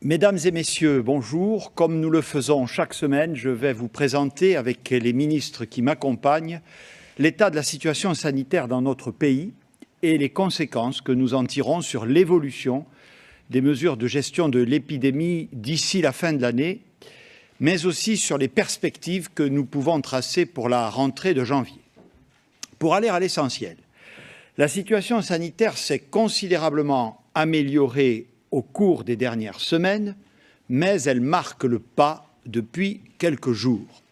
Mesdames et messieurs, bonjour. Comme nous le faisons chaque semaine, je vais vous présenter, avec les ministres qui m'accompagnent, l'état de la situation sanitaire dans notre pays et les conséquences que nous en tirons sur l'évolution des mesures de gestion de l'épidémie d'ici la fin de l'année, mais aussi sur les perspectives que nous pouvons tracer pour la rentrée de janvier. Pour aller à l'essentiel, la situation sanitaire s'est considérablement améliorée au cours des dernières semaines, mais elle marque le pas depuis quelques jours.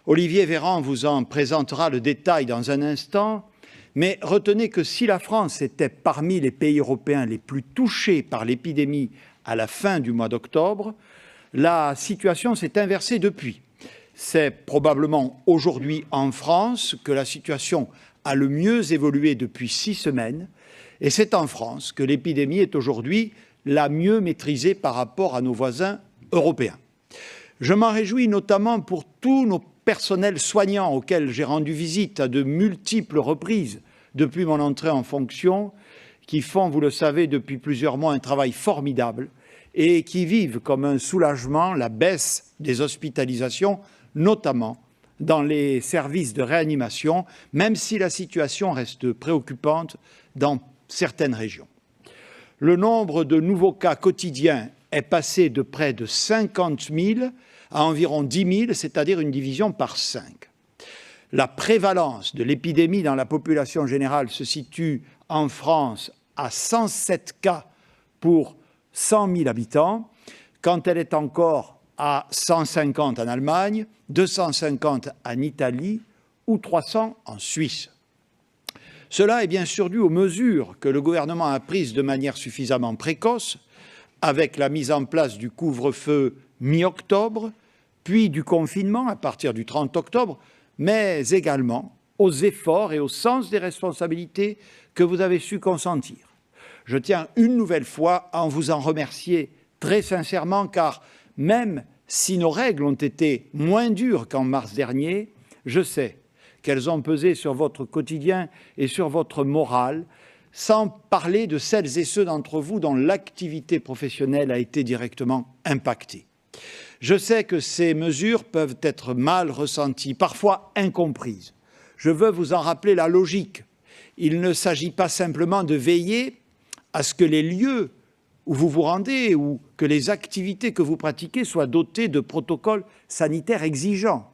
Olivier Véran vous en présentera le détail dans un instant, mais retenez que si la France était parmi les pays européens les plus touchés par l'épidémie à la fin du mois d'octobre, la situation s'est inversée depuis. C'est probablement aujourd'hui en France que la situation a le mieux évolué depuis 6 semaines, et c'est en France que l'épidémie est aujourd'hui la mieux maîtrisée par rapport à nos voisins européens. Je m'en réjouis notamment pour tous nos personnels soignants auxquels j'ai rendu visite à de multiples reprises depuis mon entrée en fonction, qui font, vous le savez, depuis plusieurs mois un travail formidable et qui vivent comme un soulagement la baisse des hospitalisations, notamment dans les services de réanimation, même si la situation reste préoccupante dans certaines régions. Le nombre de nouveaux cas quotidiens est passé de près de 50 000 à environ 10 000, c'est-à-dire une division par 5. La prévalence de l'épidémie dans la population générale se situe en France à 107 cas pour 100 000 habitants, quand elle est encore à 150 en Allemagne, 250 en Italie ou 300 en Suisse. Cela est bien sûr dû aux mesures que le gouvernement a prises de manière suffisamment précoce, avec la mise en place du couvre-feu mi-octobre, puis du confinement à partir du 30 octobre, mais également aux efforts et au sens des responsabilités que vous avez su consentir. Je tiens une nouvelle fois à vous en remercier très sincèrement, car même si nos règles ont été moins dures qu'en mars dernier, je sais qu'elles ont pesé sur votre quotidien et sur votre morale, sans parler de celles et ceux d'entre vous dont l'activité professionnelle a été directement impactée. Je sais que ces mesures peuvent être mal ressenties, parfois incomprises. Je veux vous en rappeler la logique. Il ne s'agit pas simplement de veiller à ce que les lieux où vous vous rendez ou que les activités que vous pratiquez soient dotés de protocoles sanitaires exigeants.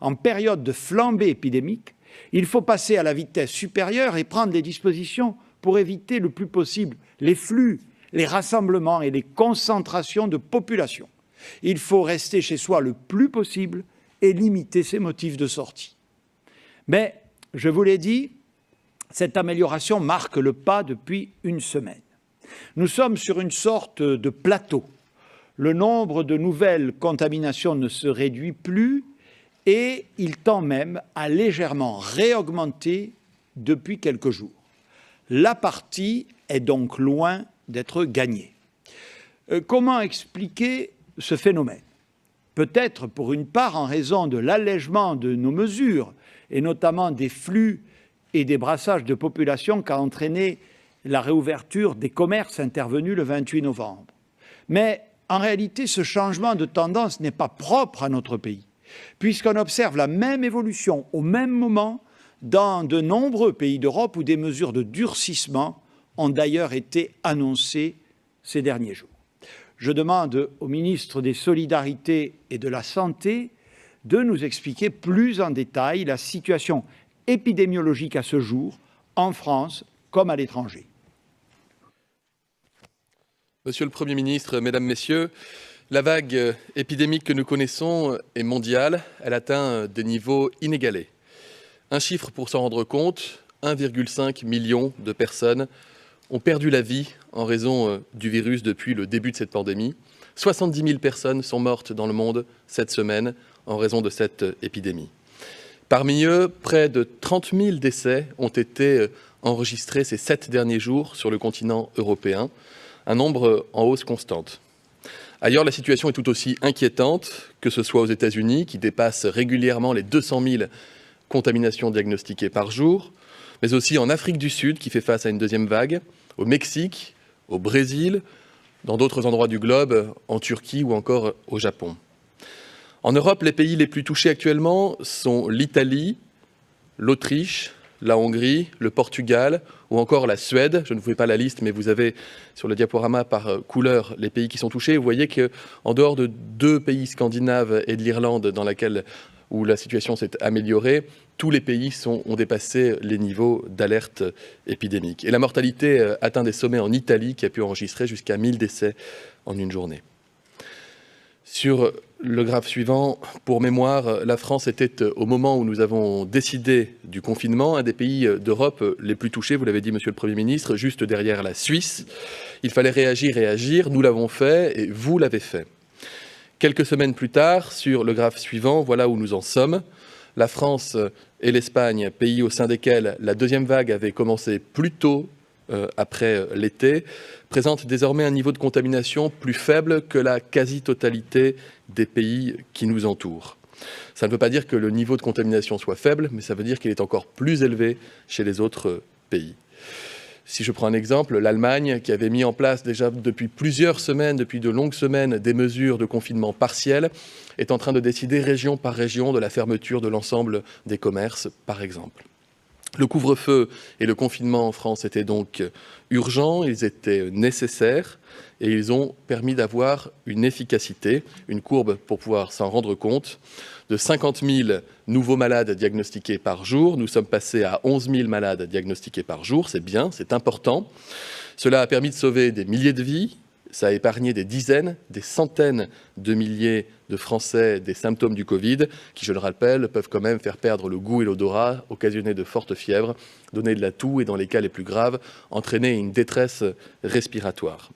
En période de flambée épidémique, il faut passer à la vitesse supérieure et prendre les dispositions pour éviter le plus possible les flux, les rassemblements et les concentrations de population. Il faut rester chez soi le plus possible et limiter ses motifs de sortie. Mais, je vous l'ai dit, cette amélioration marque le pas depuis une semaine. Nous sommes sur une sorte de plateau. Le nombre de nouvelles contaminations ne se réduit plus et il tend même à légèrement réaugmenter depuis quelques jours. La partie est donc loin d'être gagnée. Comment expliquer ce phénomène? Peut-être pour une part en raison de l'allègement de nos mesures et notamment des flux et des brassages de population qu'a entraîné la réouverture des commerces intervenue le 28 novembre. Mais en réalité, ce changement de tendance n'est pas propre à notre pays, puisqu'on observe la même évolution au même moment dans de nombreux pays d'Europe où des mesures de durcissement ont d'ailleurs été annoncées ces derniers jours. Je demande au ministre des Solidarités et de la Santé de nous expliquer plus en détail la situation épidémiologique à ce jour, en France comme à l'étranger. Monsieur le Premier ministre, Mesdames, Messieurs, la vague épidémique que nous connaissons est mondiale. Elle atteint des niveaux inégalés. Un chiffre pour s'en rendre compte, 1,5 million de personnes ont perdu la vie en raison du virus depuis le début de cette pandémie. 70 000 personnes sont mortes dans le monde cette semaine en raison de cette épidémie. Parmi eux, près de 30 000 décès ont été enregistrés ces 7 derniers jours sur le continent européen, un nombre en hausse constante. Ailleurs, la situation est tout aussi inquiétante, que ce soit aux États-Unis, qui dépassent régulièrement les 200 000 contaminations diagnostiquées par jour, mais aussi en Afrique du Sud, qui fait face à une deuxième vague, au Mexique, au Brésil, dans d'autres endroits du globe, en Turquie ou encore au Japon. En Europe, les pays les plus touchés actuellement sont l'Italie, l'Autriche, la Hongrie, le Portugal ou encore la Suède. Je ne vous fais pas la liste, mais vous avez sur le diaporama par couleur les pays qui sont touchés. Vous voyez qu'en dehors de 2 pays scandinaves et de l'Irlande où la situation s'est améliorée, tous les pays ont dépassé les niveaux d'alerte épidémique. Et la mortalité atteint des sommets en Italie qui a pu enregistrer jusqu'à 1000 décès en une journée. Sur le graphe suivant, pour mémoire, la France était, au moment où nous avons décidé du confinement, un des pays d'Europe les plus touchés, vous l'avez dit, Monsieur le Premier ministre, juste derrière la Suisse. Il fallait réagir et agir, nous l'avons fait et vous l'avez fait. Quelques semaines plus tard, sur le graphe suivant, voilà où nous en sommes. La France et l'Espagne, pays au sein desquels la deuxième vague avait commencé plus tôt après l'été, présentent désormais un niveau de contamination plus faible que la quasi-totalité des pays qui nous entourent. Ça ne veut pas dire que le niveau de contamination soit faible, mais ça veut dire qu'il est encore plus élevé chez les autres pays. Si je prends un exemple, l'Allemagne, qui avait mis en place déjà depuis plusieurs semaines, depuis de longues semaines, des mesures de confinement partiel, est en train de décider région par région de la fermeture de l'ensemble des commerces, par exemple. Le couvre-feu et le confinement en France étaient donc urgents, ils étaient nécessaires et ils ont permis d'avoir une efficacité, une courbe pour pouvoir s'en rendre compte. De 50 000 nouveaux malades diagnostiqués par jour, nous sommes passés à 11 000 malades diagnostiqués par jour, c'est bien, c'est important. Cela a permis de sauver des milliers de vies, ça a épargné des dizaines, des centaines de milliers de Français des symptômes du Covid, qui, je le rappelle, peuvent quand même faire perdre le goût et l'odorat, occasionner de fortes fièvres, donner de la toux et, dans les cas les plus graves, entraîner une détresse respiratoire.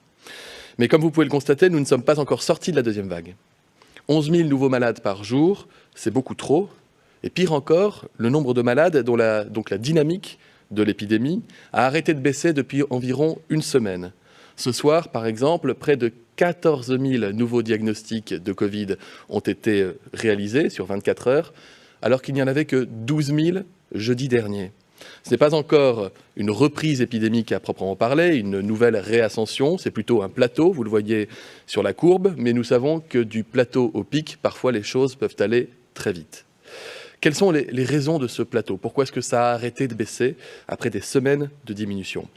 Mais comme vous pouvez le constater, nous ne sommes pas encore sortis de la deuxième vague. 11 000 nouveaux malades par jour, c'est beaucoup trop. Et pire encore, le nombre de malades dont la dynamique de l'épidémie a arrêté de baisser depuis environ une semaine. Ce soir, par exemple, près de 14 000 nouveaux diagnostics de Covid ont été réalisés sur 24 heures, alors qu'il n'y en avait que 12 000 jeudi dernier. Ce n'est pas encore une reprise épidémique à proprement parler, une nouvelle réascension, c'est plutôt un plateau, vous le voyez sur la courbe, mais nous savons que du plateau au pic, parfois les choses peuvent aller très vite. Quelles sont les raisons de ce plateau? Pourquoi est-ce que ça a arrêté de baisser après des semaines de diminution?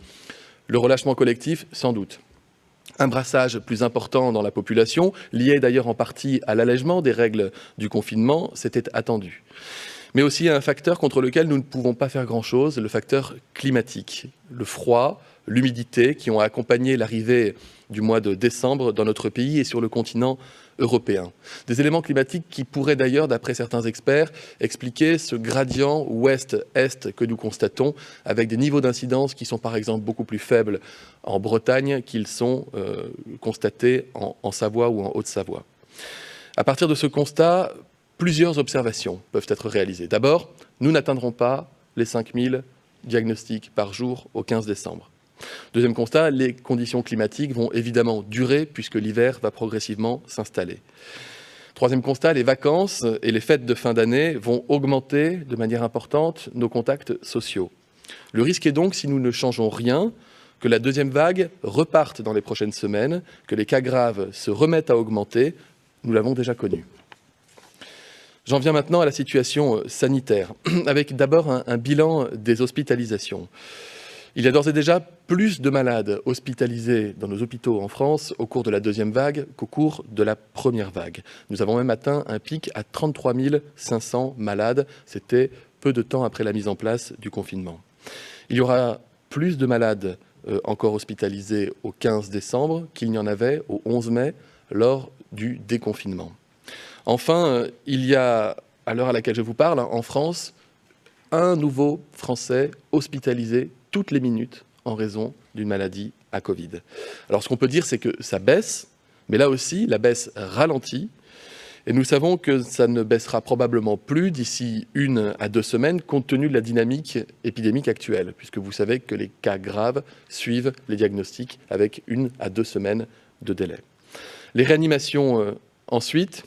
Le relâchement collectif, sans doute. Un brassage plus important dans la population, lié d'ailleurs en partie à l'allègement des règles du confinement, c'était attendu. Mais aussi un facteur contre lequel nous ne pouvons pas faire grand-chose, le facteur climatique. Le froid, l'humidité qui ont accompagné l'arrivée du mois de décembre dans notre pays et sur le continent européen. Des éléments climatiques qui pourraient d'ailleurs, d'après certains experts, expliquer ce gradient ouest-est que nous constatons, avec des niveaux d'incidence qui sont par exemple beaucoup plus faibles en Bretagne qu'ils sont constatés en Savoie ou en Haute-Savoie. À partir de ce constat, plusieurs observations peuvent être réalisées. D'abord, nous n'atteindrons pas les 5000 diagnostics par jour au 15 décembre. Deuxième constat, les conditions climatiques vont évidemment durer puisque l'hiver va progressivement s'installer. Troisième constat, les vacances et les fêtes de fin d'année vont augmenter de manière importante nos contacts sociaux. Le risque est donc, si nous ne changeons rien, que la deuxième vague reparte dans les prochaines semaines, que les cas graves se remettent à augmenter. Nous l'avons déjà connu. J'en viens maintenant à la situation sanitaire, avec d'abord un bilan des hospitalisations. Il y a d'ores et déjà plus de malades hospitalisés dans nos hôpitaux en France au cours de la deuxième vague qu'au cours de la première vague. Nous avons même atteint un pic à 33 500 malades. C'était peu de temps après la mise en place du confinement. Il y aura plus de malades encore hospitalisés au 15 décembre qu'il n'y en avait au 11 mai lors du déconfinement. Enfin, il y a, à l'heure à laquelle je vous parle, en France, un nouveau Français hospitalisé toutes les minutes en raison d'une maladie à Covid. Alors ce qu'on peut dire, c'est que ça baisse, mais là aussi, la baisse ralentit. Et nous savons que ça ne baissera probablement plus d'ici 1 à 2 semaines, compte tenu de la dynamique épidémique actuelle, puisque vous savez que les cas graves suivent les diagnostics avec 1 à 2 semaines de délai. Les réanimations ensuite,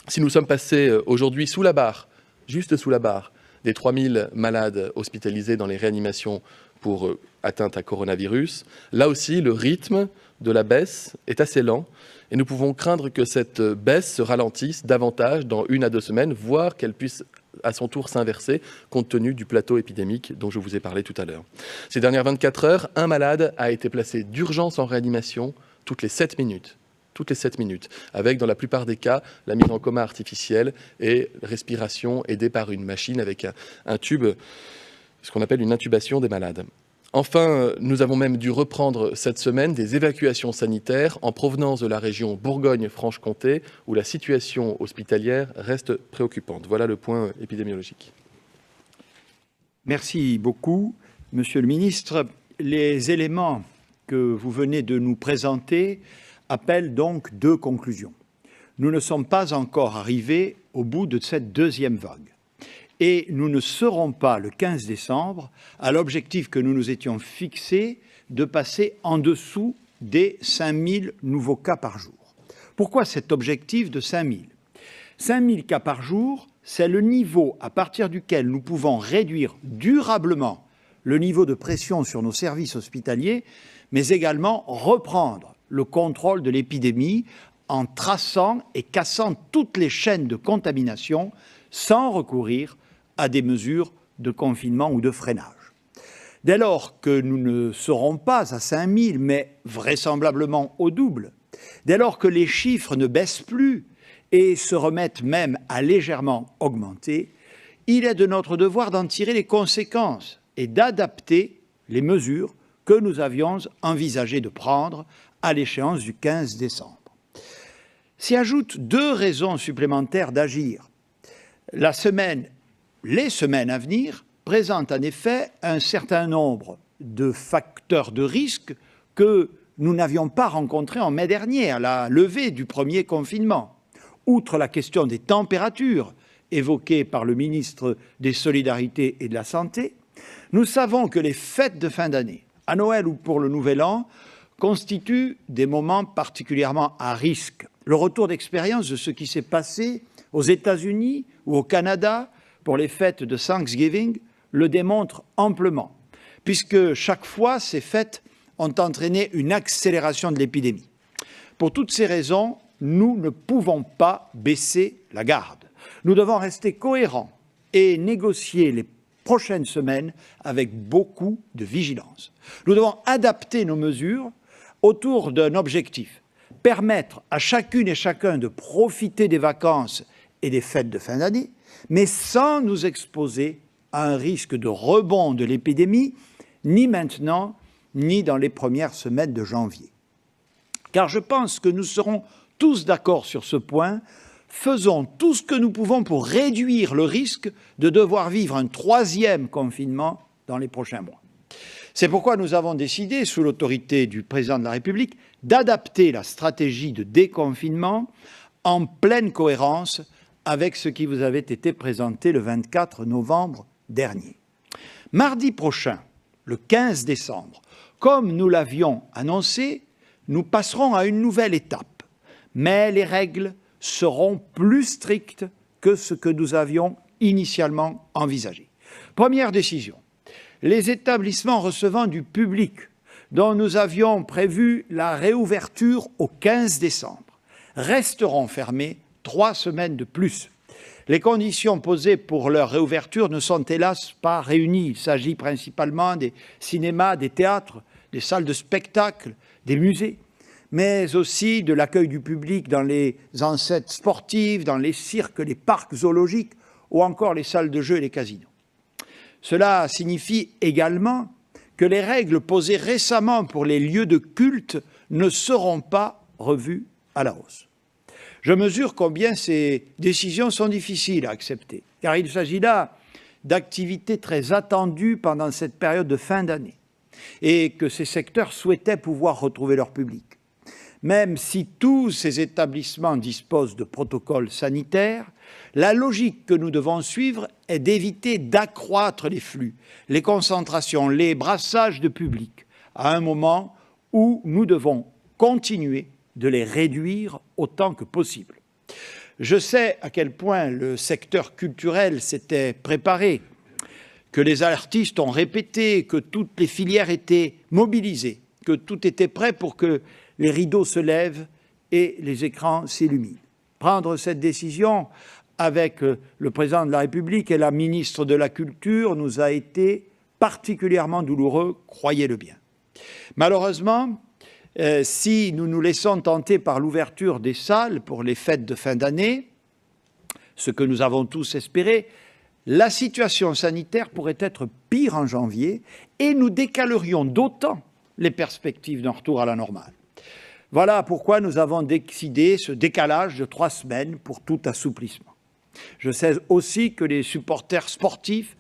si nous sommes passés aujourd'hui sous la barre, juste sous la barre, des 3000 malades hospitalisés dans les réanimations pour atteinte à coronavirus. Là aussi, le rythme de la baisse est assez lent et nous pouvons craindre que cette baisse se ralentisse davantage dans 1 à 2 semaines, voire qu'elle puisse à son tour s'inverser compte tenu du plateau épidémique dont je vous ai parlé tout à l'heure. Ces dernières 24 heures, un malade a été placé d'urgence en réanimation toutes les 7 minutes. Toutes les 7 minutes, avec dans la plupart des cas la mise en coma artificielle et respiration aidée par une machine avec un tube, ce qu'on appelle une intubation des malades. Enfin, nous avons même dû reprendre cette semaine des évacuations sanitaires en provenance de la région Bourgogne-Franche-Comté, où la situation hospitalière reste préoccupante. Voilà le point épidémiologique. Merci beaucoup, Monsieur le Ministre. Les éléments que vous venez de nous présenter appellent donc 2 conclusions. Nous ne sommes pas encore arrivés au bout de cette 2e vague. Et nous ne serons pas, le 15 décembre, à l'objectif que nous nous étions fixé de passer en dessous des 5000 nouveaux cas par jour. Pourquoi cet objectif de 5000 ? 5000 cas par jour, c'est le niveau à partir duquel nous pouvons réduire durablement le niveau de pression sur nos services hospitaliers, mais également reprendre le contrôle de l'épidémie en traçant et cassant toutes les chaînes de contamination sans recourir à des mesures de confinement ou de freinage. Dès lors que nous ne serons pas à 5000, mais vraisemblablement au double, dès lors que les chiffres ne baissent plus et se remettent même à légèrement augmenter, il est de notre devoir d'en tirer les conséquences et d'adapter les mesures que nous avions envisagé de prendre à l'échéance du 15 décembre. S'y ajoutent 2 raisons supplémentaires d'agir. Les semaines à venir présentent en effet un certain nombre de facteurs de risque que nous n'avions pas rencontrés en mai dernier, à la levée du premier confinement. Outre la question des températures évoquée par le ministre des Solidarités et de la Santé, nous savons que les fêtes de fin d'année, à Noël ou pour le Nouvel An, constituent des moments particulièrement à risque. Le retour d'expérience de ce qui s'est passé aux États-Unis ou au Canada pour les fêtes de Thanksgiving le démontre amplement, puisque chaque fois, ces fêtes ont entraîné une accélération de l'épidémie. Pour toutes ces raisons, nous ne pouvons pas baisser la garde. Nous devons rester cohérents et négocier les prochaines semaines avec beaucoup de vigilance. Nous devons adapter nos mesures autour d'un objectif, permettre à chacune et chacun de profiter des vacances et des fêtes de fin d'année, mais sans nous exposer à un risque de rebond de l'épidémie, ni maintenant, ni dans les premières semaines de janvier. Car je pense que nous serons tous d'accord sur ce point, faisons tout ce que nous pouvons pour réduire le risque de devoir vivre un 3e confinement dans les prochains mois. C'est pourquoi nous avons décidé, sous l'autorité du Président de la République, d'adapter la stratégie de déconfinement en pleine cohérence avec ce qui vous avait été présenté le 24 novembre dernier. Mardi prochain, le 15 décembre, comme nous l'avions annoncé, nous passerons à une nouvelle étape, mais les règles seront plus strictes que ce que nous avions initialement envisagé. Première décision, les établissements recevant du public dont nous avions prévu la réouverture au 15 décembre resteront fermés 3 semaines de plus. Les conditions posées pour leur réouverture ne sont hélas pas réunies. Il s'agit principalement des cinémas, des théâtres, des salles de spectacle, des musées, mais aussi de l'accueil du public dans les enceintes sportives, dans les cirques, les parcs zoologiques ou encore les salles de jeux et les casinos. Cela signifie également que les règles posées récemment pour les lieux de culte ne seront pas revues à la hausse. Je mesure combien ces décisions sont difficiles à accepter, car il s'agit là d'activités très attendues pendant cette période de fin d'année et que ces secteurs souhaitaient pouvoir retrouver leur public. Même si tous ces établissements disposent de protocoles sanitaires, la logique que nous devons suivre est d'éviter d'accroître les flux, les concentrations, les brassages de public, à un moment où nous devons continuer de les réduire autant que possible. Je sais à quel point le secteur culturel s'était préparé, que les artistes ont répété, que toutes les filières étaient mobilisées, que tout était prêt pour que les rideaux se lèvent et les écrans s'illuminent. Prendre cette décision avec le président de la République et la ministre de la Culture nous a été particulièrement douloureux, croyez-le bien. Malheureusement, si nous nous laissons tenter par l'ouverture des salles pour les fêtes de fin d'année, ce que nous avons tous espéré, la situation sanitaire pourrait être pire en janvier et nous décalerions d'autant les perspectives d'un retour à la normale. Voilà pourquoi nous avons décidé ce décalage de 3 semaines pour tout assouplissement. Je sais aussi que les supporters sportifs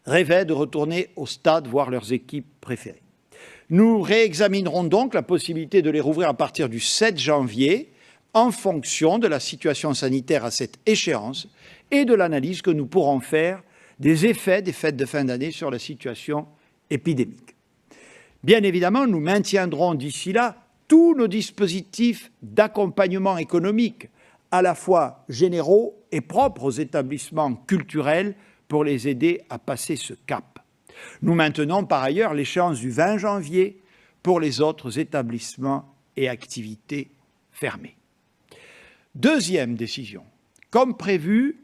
rêvaient de retourner au stade voir leurs équipes préférées. Nous réexaminerons donc la possibilité de les rouvrir à partir du 7 janvier en fonction de la situation sanitaire à cette échéance et de l'analyse que nous pourrons faire des effets des fêtes de fin d'année sur la situation épidémique. Bien évidemment, nous maintiendrons d'ici là tous nos dispositifs d'accompagnement économique, à la fois généraux et propres aux établissements culturels pour les aider à passer ce cap. Nous maintenons par ailleurs l'échéance du 20 janvier pour les autres établissements et activités fermés. Deuxième décision. Comme prévu,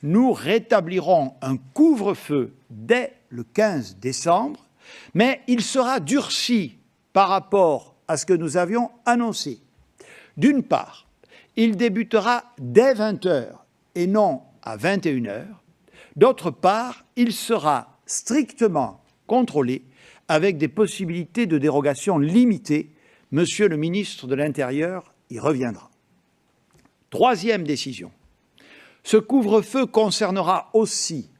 nous rétablirons un couvre-feu dès le 15 décembre, mais il sera durci par rapport à ce que nous avions annoncé. D'une part, il débutera dès 20h et non à 21h. D'autre part, il sera strictement contrôlé avec des possibilités de dérogation limitées. Monsieur le ministre de l'Intérieur y reviendra. Troisième décision. Ce couvre-feu concernera aussi,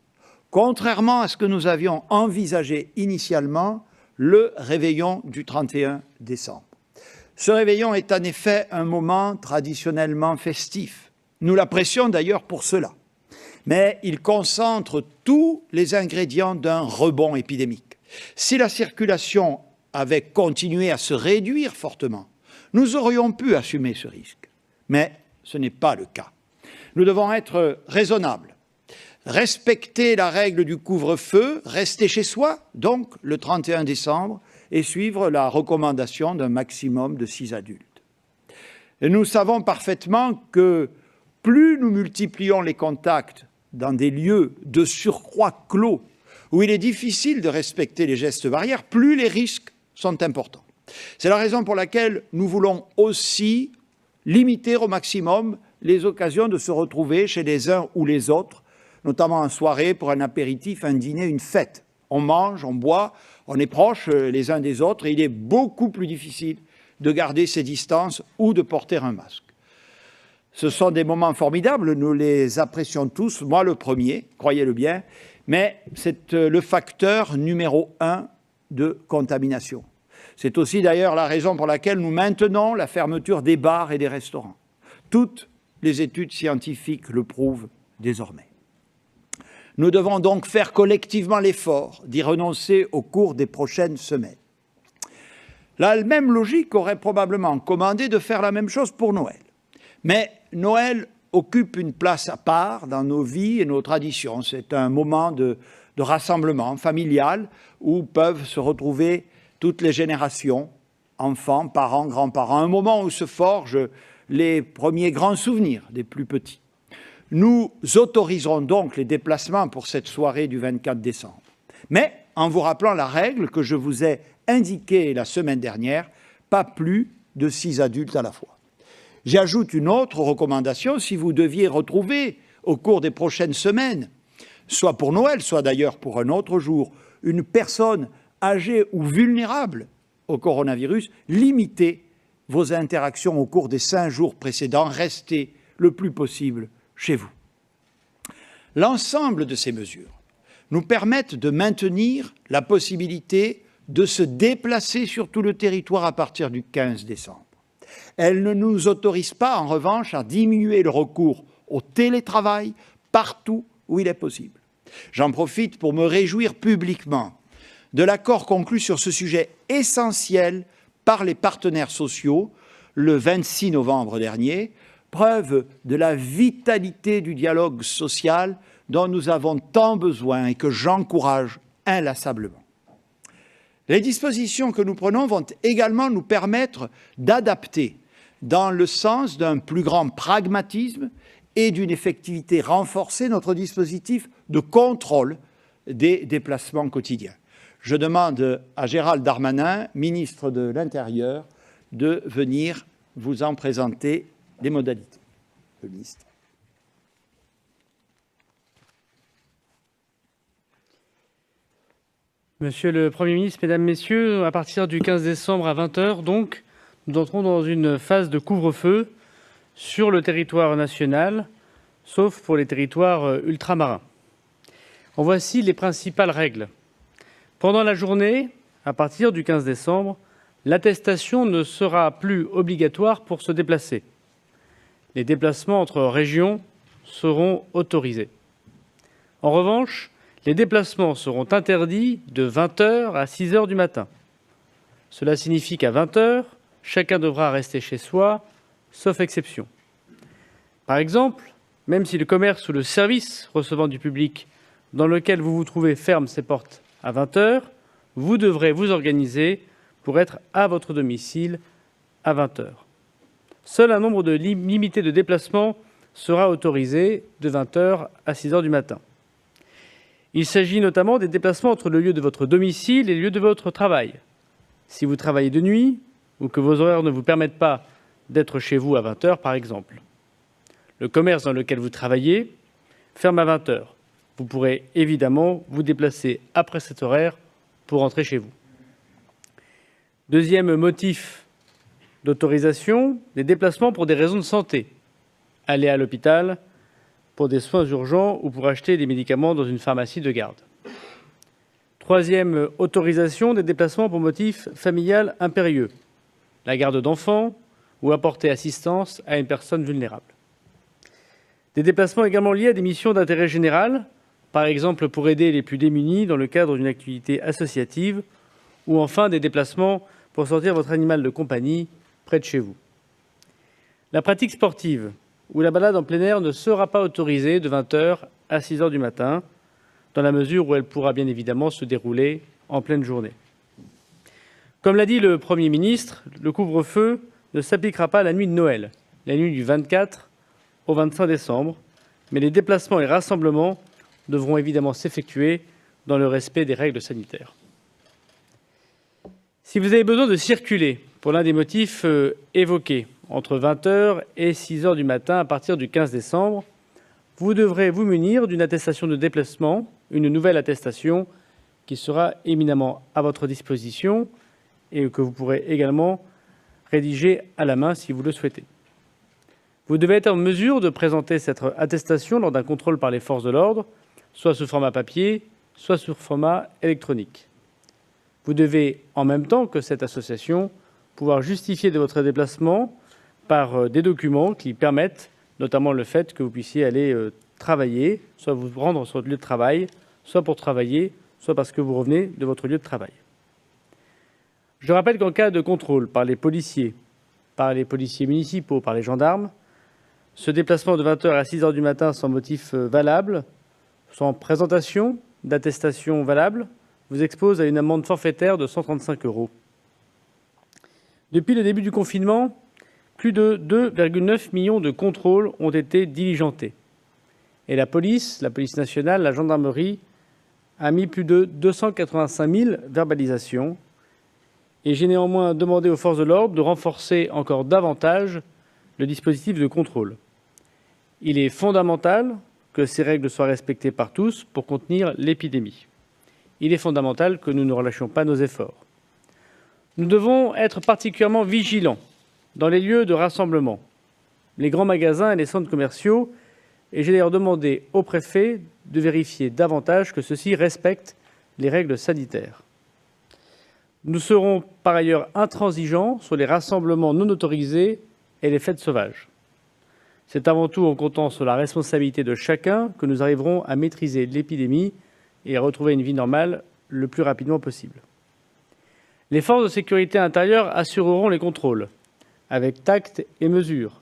contrairement à ce que nous avions envisagé initialement, le réveillon du 31 décembre. Ce réveillon est en effet un moment traditionnellement festif. Nous l'apprécions d'ailleurs pour cela. Mais il concentre tous les ingrédients d'un rebond épidémique. Si la circulation avait continué à se réduire fortement, nous aurions pu assumer ce risque. Mais ce n'est pas le cas. Nous devons être raisonnables. Respecter la règle du couvre-feu, rester chez soi, donc le 31 décembre, et suivre la recommandation d'un maximum de 6 adultes. Et nous savons parfaitement que plus nous multiplions les contacts dans des lieux de surcroît clos, où il est difficile de respecter les gestes barrières, plus les risques sont importants. C'est la raison pour laquelle nous voulons aussi limiter au maximum les occasions de se retrouver chez les uns ou les autres, notamment en soirée pour un apéritif, un dîner, une fête. On mange, on boit, on est proches les uns des autres et il est beaucoup plus difficile de garder ses distances ou de porter un masque. Ce sont des moments formidables, nous les apprécions tous, moi le premier, croyez-le bien, mais c'est le facteur numéro 1 de contamination. C'est aussi d'ailleurs la raison pour laquelle nous maintenons la fermeture des bars et des restaurants. Toutes les études scientifiques le prouvent désormais. Nous devons donc faire collectivement l'effort d'y renoncer au cours des prochaines semaines. La même logique aurait probablement commandé de faire la même chose pour Noël. Mais Noël occupe une place à part dans nos vies et nos traditions. C'est un moment de rassemblement familial où peuvent se retrouver toutes les générations, enfants, parents, grands-parents, un moment où se forgent les premiers grands souvenirs des plus petits. Nous autoriserons donc les déplacements pour cette soirée du 24 décembre. Mais en vous rappelant la règle que je vous ai indiquée la semaine dernière, pas plus de 6 adultes à la fois. J'ajoute une autre recommandation, si vous deviez retrouver au cours des prochaines semaines, soit pour Noël, soit d'ailleurs pour un autre jour, une personne âgée ou vulnérable au coronavirus, limitez vos interactions au cours des 5 jours précédents, restez le plus possible chez vous. L'ensemble de ces mesures nous permettent de maintenir la possibilité de se déplacer sur tout le territoire à partir du 15 décembre. Elles ne nous autorisent pas, en revanche, à diminuer le recours au télétravail partout où il est possible. J'en profite pour me réjouir publiquement de l'accord conclu sur ce sujet essentiel par les partenaires sociaux le 26 novembre dernier, preuve de la vitalité du dialogue social dont nous avons tant besoin et que j'encourage inlassablement. Les dispositions que nous prenons vont également nous permettre d'adapter dans le sens d'un plus grand pragmatisme et d'une effectivité renforcée notre dispositif de contrôle des déplacements quotidiens. Je demande à Gérald Darmanin, ministre de l'Intérieur, de venir vous en présenter les modalités. Le ministre. Monsieur le Premier ministre, Mesdames, Messieurs, à partir du 15 décembre à 20 h, donc, nous entrons dans une phase de couvre-feu sur le territoire national, sauf pour les territoires ultramarins. En voici les principales règles. Pendant la journée, à partir du 15 décembre, l'attestation ne sera plus obligatoire pour se déplacer. Les déplacements entre régions seront autorisés. En revanche, les déplacements seront interdits de 20 h à 6 h du matin. Cela signifie qu'à 20 h, chacun devra rester chez soi, sauf exception. Par exemple, même si le commerce ou le service recevant du public dans lequel vous vous trouvez ferme ses portes à 20 h, vous devrez vous organiser pour être à votre domicile à 20 h. Seul un nombre limité de déplacements sera autorisé de 20 h à 6 h du matin. Il s'agit notamment des déplacements entre le lieu de votre domicile et le lieu de votre travail. Si vous travaillez de nuit ou que vos horaires ne vous permettent pas d'être chez vous à 20 h, par exemple. Le commerce dans lequel vous travaillez ferme à 20 h. Vous pourrez évidemment vous déplacer après cet horaire pour rentrer chez vous. Deuxième motif d'autorisation, les déplacements pour des raisons de santé. Aller à l'hôpital pour des soins urgents ou pour acheter des médicaments dans une pharmacie de garde. Troisième autorisation, des déplacements pour motif familial impérieux. La garde d'enfants ou apporter assistance à une personne vulnérable. Des déplacements également liés à des missions d'intérêt général, par exemple pour aider les plus démunis dans le cadre d'une activité associative, ou enfin des déplacements pour sortir votre animal de compagnie près de chez vous. La pratique sportive ou la balade en plein air ne sera pas autorisée de 20 h à 6 h du matin, dans la mesure où elle pourra bien évidemment se dérouler en pleine journée. Comme l'a dit le Premier ministre, le couvre-feu ne s'appliquera pas la nuit de Noël, la nuit du 24 au 25 décembre, mais les déplacements et rassemblements devront évidemment s'effectuer dans le respect des règles sanitaires. Si vous avez besoin de circuler pour l'un des motifs évoqués, entre 20 h et 6 h du matin à partir du 15 décembre, vous devrez vous munir d'une attestation de déplacement, une nouvelle attestation qui sera éminemment à votre disposition et que vous pourrez également rédiger à la main si vous le souhaitez. Vous devez être en mesure de présenter cette attestation lors d'un contrôle par les forces de l'ordre, soit sous format papier, soit sous format électronique. Vous devez, en même temps que cette association, pouvoir justifier de votre déplacement par des documents qui permettent notamment le fait que vous puissiez aller travailler, soit vous rendre sur votre lieu de travail, soit pour travailler, soit parce que vous revenez de votre lieu de travail. Je rappelle qu'en cas de contrôle par les policiers municipaux, par les gendarmes, ce déplacement de 20 h à 6 h du matin sans motif valable, sans présentation d'attestation valable, vous expose à une amende forfaitaire de 135 €. Depuis le début du confinement, plus de 2,9 millions de contrôles ont été diligentés. Et la police nationale, la gendarmerie, a mis plus de 285 000 verbalisations. Et j'ai néanmoins demandé aux forces de l'ordre de renforcer encore davantage le dispositif de contrôle. Il est fondamental que ces règles soient respectées par tous pour contenir l'épidémie. Il est fondamental que nous ne relâchions pas nos efforts. Nous devons être particulièrement vigilants dans les lieux de rassemblement, les grands magasins et les centres commerciaux, et j'ai d'ailleurs demandé au préfet de vérifier davantage que ceux-ci respectent les règles sanitaires. Nous serons par ailleurs intransigeants sur les rassemblements non autorisés et les fêtes sauvages. C'est avant tout en comptant sur la responsabilité de chacun que nous arriverons à maîtriser l'épidémie et à retrouver une vie normale le plus rapidement possible. Les forces de sécurité intérieure assureront les contrôles, avec tact et mesure,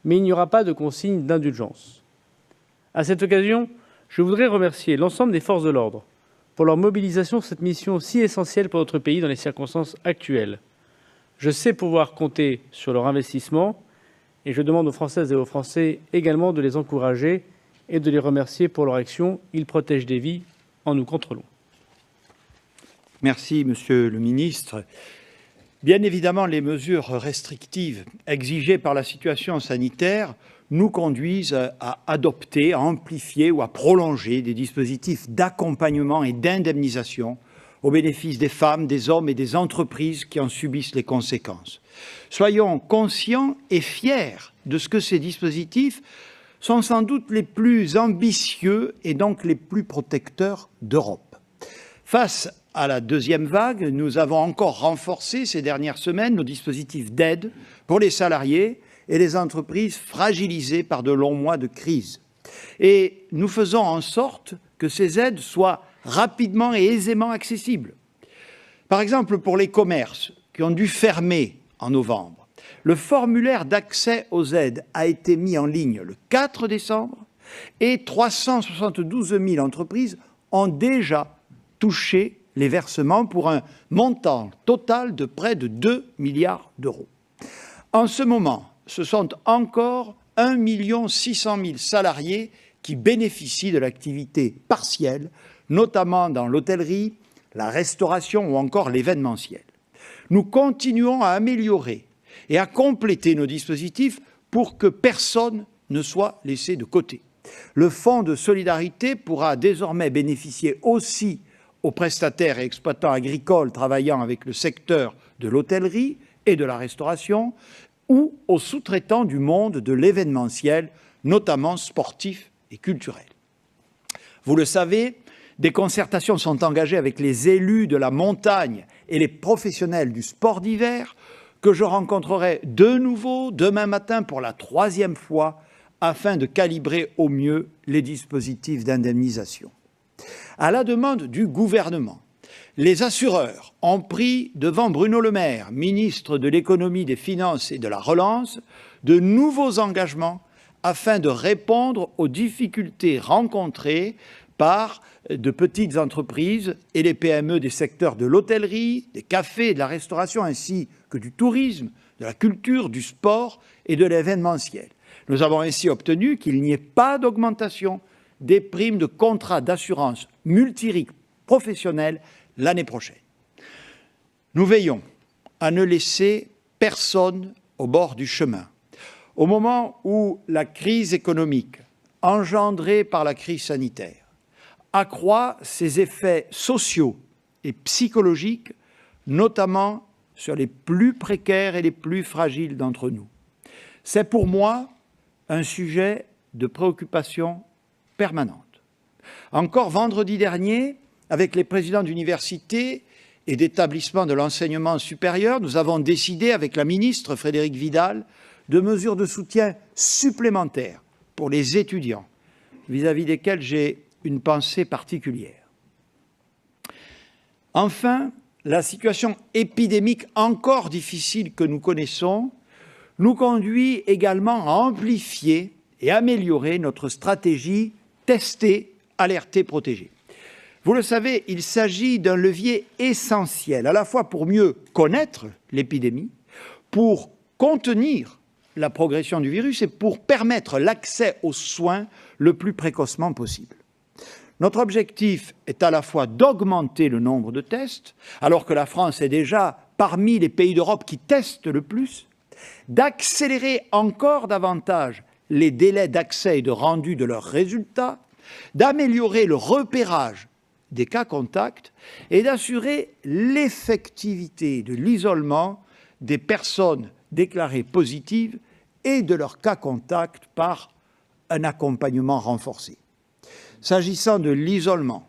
mais il n'y aura pas de consigne d'indulgence. À cette occasion, Je voudrais remercier l'ensemble des forces de l'ordre pour leur mobilisation sur cette mission si essentielle pour notre pays dans les circonstances actuelles. Je sais pouvoir compter sur leur investissement et je demande aux Françaises et aux Français également de les encourager et de les remercier pour leur action. Ils protègent des vies en nous contrôlant. Merci, Monsieur le ministre. Bien évidemment, les mesures restrictives exigées par la situation sanitaire nous conduisent à adopter, à amplifier ou à prolonger des dispositifs d'accompagnement et d'indemnisation au bénéfice des femmes, des hommes et des entreprises qui en subissent les conséquences. Soyons conscients et fiers de ce que ces dispositifs sont sans doute les plus ambitieux et donc les plus protecteurs d'Europe. Face à la deuxième vague, nous avons encore renforcé ces dernières semaines nos dispositifs d'aide pour les salariés et les entreprises fragilisées par de longs mois de crise. Et nous faisons en sorte que ces aides soient rapidement et aisément accessibles. Par exemple, pour les commerces qui ont dû fermer en novembre, le formulaire d'accès aux aides a été mis en ligne le 4 décembre et 372 000 entreprises ont déjà touché les versements pour un montant total de près de 2 milliards d'euros. En ce moment, ce sont encore 1 600 000 salariés qui bénéficient de l'activité partielle, notamment dans l'hôtellerie, la restauration ou encore l'événementiel. Nous continuons à améliorer et à compléter nos dispositifs pour que personne ne soit laissé de côté. Le Fonds de solidarité pourra désormais bénéficier aussi aux prestataires et exploitants agricoles travaillant avec le secteur de l'hôtellerie et de la restauration ou aux sous-traitants du monde de l'événementiel, notamment sportif et culturel. Vous le savez, des concertations sont engagées avec les élus de la montagne et les professionnels du sport d'hiver que je rencontrerai de nouveau demain matin pour la 3e fois afin de calibrer au mieux les dispositifs d'indemnisation. À la demande du gouvernement, les assureurs ont pris devant Bruno Le Maire, ministre de l'Économie, des Finances et de la Relance, de nouveaux engagements afin de répondre aux difficultés rencontrées par de petites entreprises et les PME des secteurs de l'hôtellerie, des cafés et de la restauration, ainsi que du tourisme, de la culture, du sport et de l'événementiel. Nous avons ainsi obtenu qu'il n'y ait pas d'augmentation des primes de contrat d'assurance multirisque professionnels l'année prochaine. Nous veillons à ne laisser personne au bord du chemin. Au moment où la crise économique engendrée par la crise sanitaire accroît ses effets sociaux et psychologiques, notamment sur les plus précaires et les plus fragiles d'entre nous. C'est pour moi un sujet de préoccupation permanente. Encore vendredi dernier, avec les présidents d'universités et d'établissements de l'enseignement supérieur, nous avons décidé, avec la ministre Frédérique Vidal, de mesures de soutien supplémentaires pour les étudiants, vis-à-vis desquels j'ai une pensée particulière. Enfin, la situation épidémique encore difficile que nous connaissons nous conduit également à amplifier et améliorer notre stratégie tester, alerter, protéger. Vous le savez, il s'agit d'un levier essentiel, à la fois pour mieux connaître l'épidémie, pour contenir la progression du virus et pour permettre l'accès aux soins le plus précocement possible. Notre objectif est à la fois d'augmenter le nombre de tests, alors que la France est déjà parmi les pays d'Europe qui testent le plus, d'accélérer encore davantage les délais d'accès et de rendu de leurs résultats, d'améliorer le repérage des cas contacts et d'assurer l'effectivité de l'isolement des personnes déclarées positives et de leurs cas contacts par un accompagnement renforcé. S'agissant de l'isolement,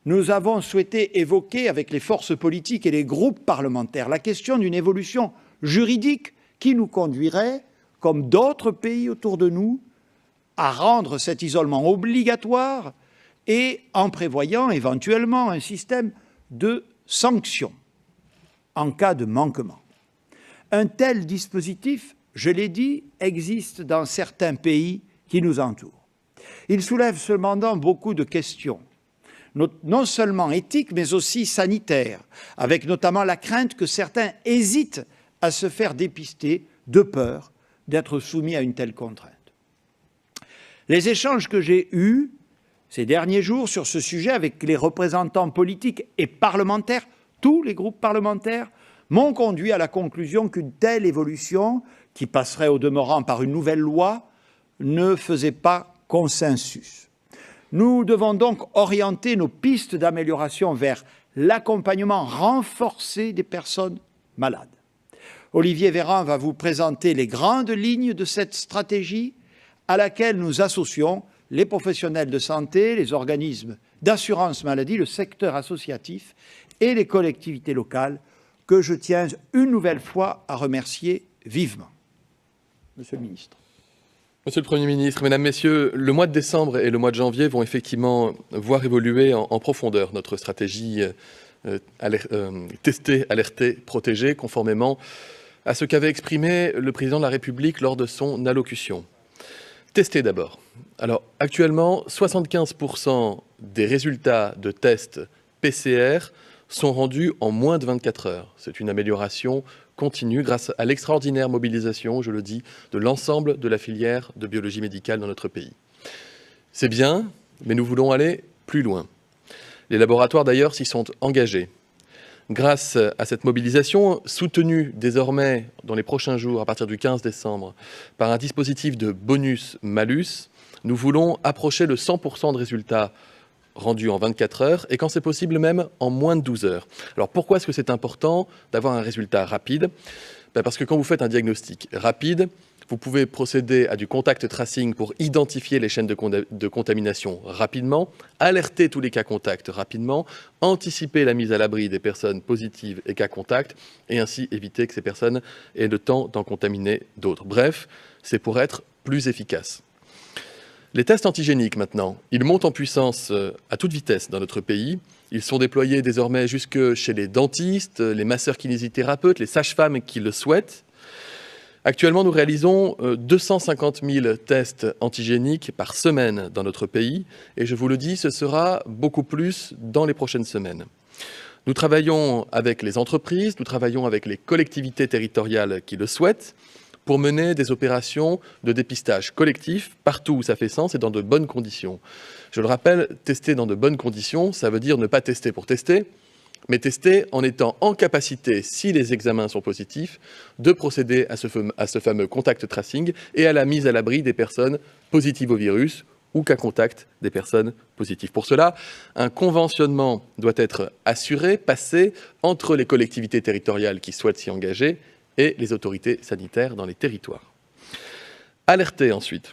nous avons souhaité évoquer avec les forces politiques et les groupes parlementaires la question d'une évolution juridique qui nous conduirait, comme d'autres pays autour de nous, à rendre cet isolement obligatoire et en prévoyant éventuellement un système de sanctions en cas de manquement. Un tel dispositif, je l'ai dit, existe dans certains pays qui nous entourent. Il soulève cependant beaucoup de questions, non seulement éthiques, mais aussi sanitaires, avec notamment la crainte que certains hésitent à se faire dépister de peur d'être soumis à une telle contrainte. Les échanges que j'ai eus ces derniers jours sur ce sujet avec les représentants politiques et parlementaires, tous les groupes parlementaires, m'ont conduit à la conclusion qu'une telle évolution, qui passerait au demeurant par une nouvelle loi, ne faisait pas consensus. Nous devons donc orienter nos pistes d'amélioration vers l'accompagnement renforcé des personnes malades. Olivier Véran va vous présenter les grandes lignes de cette stratégie à laquelle nous associons les professionnels de santé, les organismes d'assurance maladie, le secteur associatif et les collectivités locales que je tiens une nouvelle fois à remercier vivement. Monsieur le ministre. Monsieur le Premier ministre, Mesdames, Messieurs, le mois de décembre et le mois de janvier vont effectivement voir évoluer en profondeur notre stratégie tester, alerter, protéger, conformément à ce qu'avait exprimé le Président de la République lors de son allocution. Tester d'abord. Alors, actuellement, 75% des résultats de tests PCR sont rendus en moins de 24 heures. C'est une amélioration continue grâce à l'extraordinaire mobilisation, je le dis, de l'ensemble de la filière de biologie médicale dans notre pays. C'est bien, mais nous voulons aller plus loin. Les laboratoires, d'ailleurs, s'y sont engagés. Grâce à cette mobilisation, soutenue désormais dans les prochains jours, à partir du 15 décembre, par un dispositif de bonus-malus, nous voulons approcher le 100% de résultats rendus en 24 heures et quand c'est possible même en moins de 12 heures. Alors pourquoi est-ce que c'est important d'avoir un résultat rapide ? Parce que quand vous faites un diagnostic rapide, vous pouvez procéder à du contact tracing pour identifier les chaînes de contamination rapidement, alerter tous les cas contacts rapidement, anticiper la mise à l'abri des personnes positives et cas contacts, et ainsi éviter que ces personnes aient le temps d'en contaminer d'autres. Bref, c'est pour être plus efficace. Les tests antigéniques, maintenant, ils montent en puissance à toute vitesse dans notre pays. Ils sont déployés désormais jusque chez les dentistes, les masseurs-kinésithérapeutes, les sages-femmes qui le souhaitent. Actuellement, nous réalisons 250 000 tests antigéniques par semaine dans notre pays. Et je vous le dis, ce sera beaucoup plus dans les prochaines semaines. Nous travaillons avec les entreprises, nous travaillons avec les collectivités territoriales qui le souhaitent, pour mener des opérations de dépistage collectif partout où ça fait sens et dans de bonnes conditions. Je le rappelle, tester dans de bonnes conditions, ça veut dire ne pas tester pour tester, mais tester en étant en capacité, si les examens sont positifs, de procéder à ce fameux contact tracing et à la mise à l'abri des personnes positives au virus ou cas contact des personnes positives. Pour cela, un conventionnement doit être assuré, passé entre les collectivités territoriales qui souhaitent s'y engager et les autorités sanitaires dans les territoires. Alerter ensuite.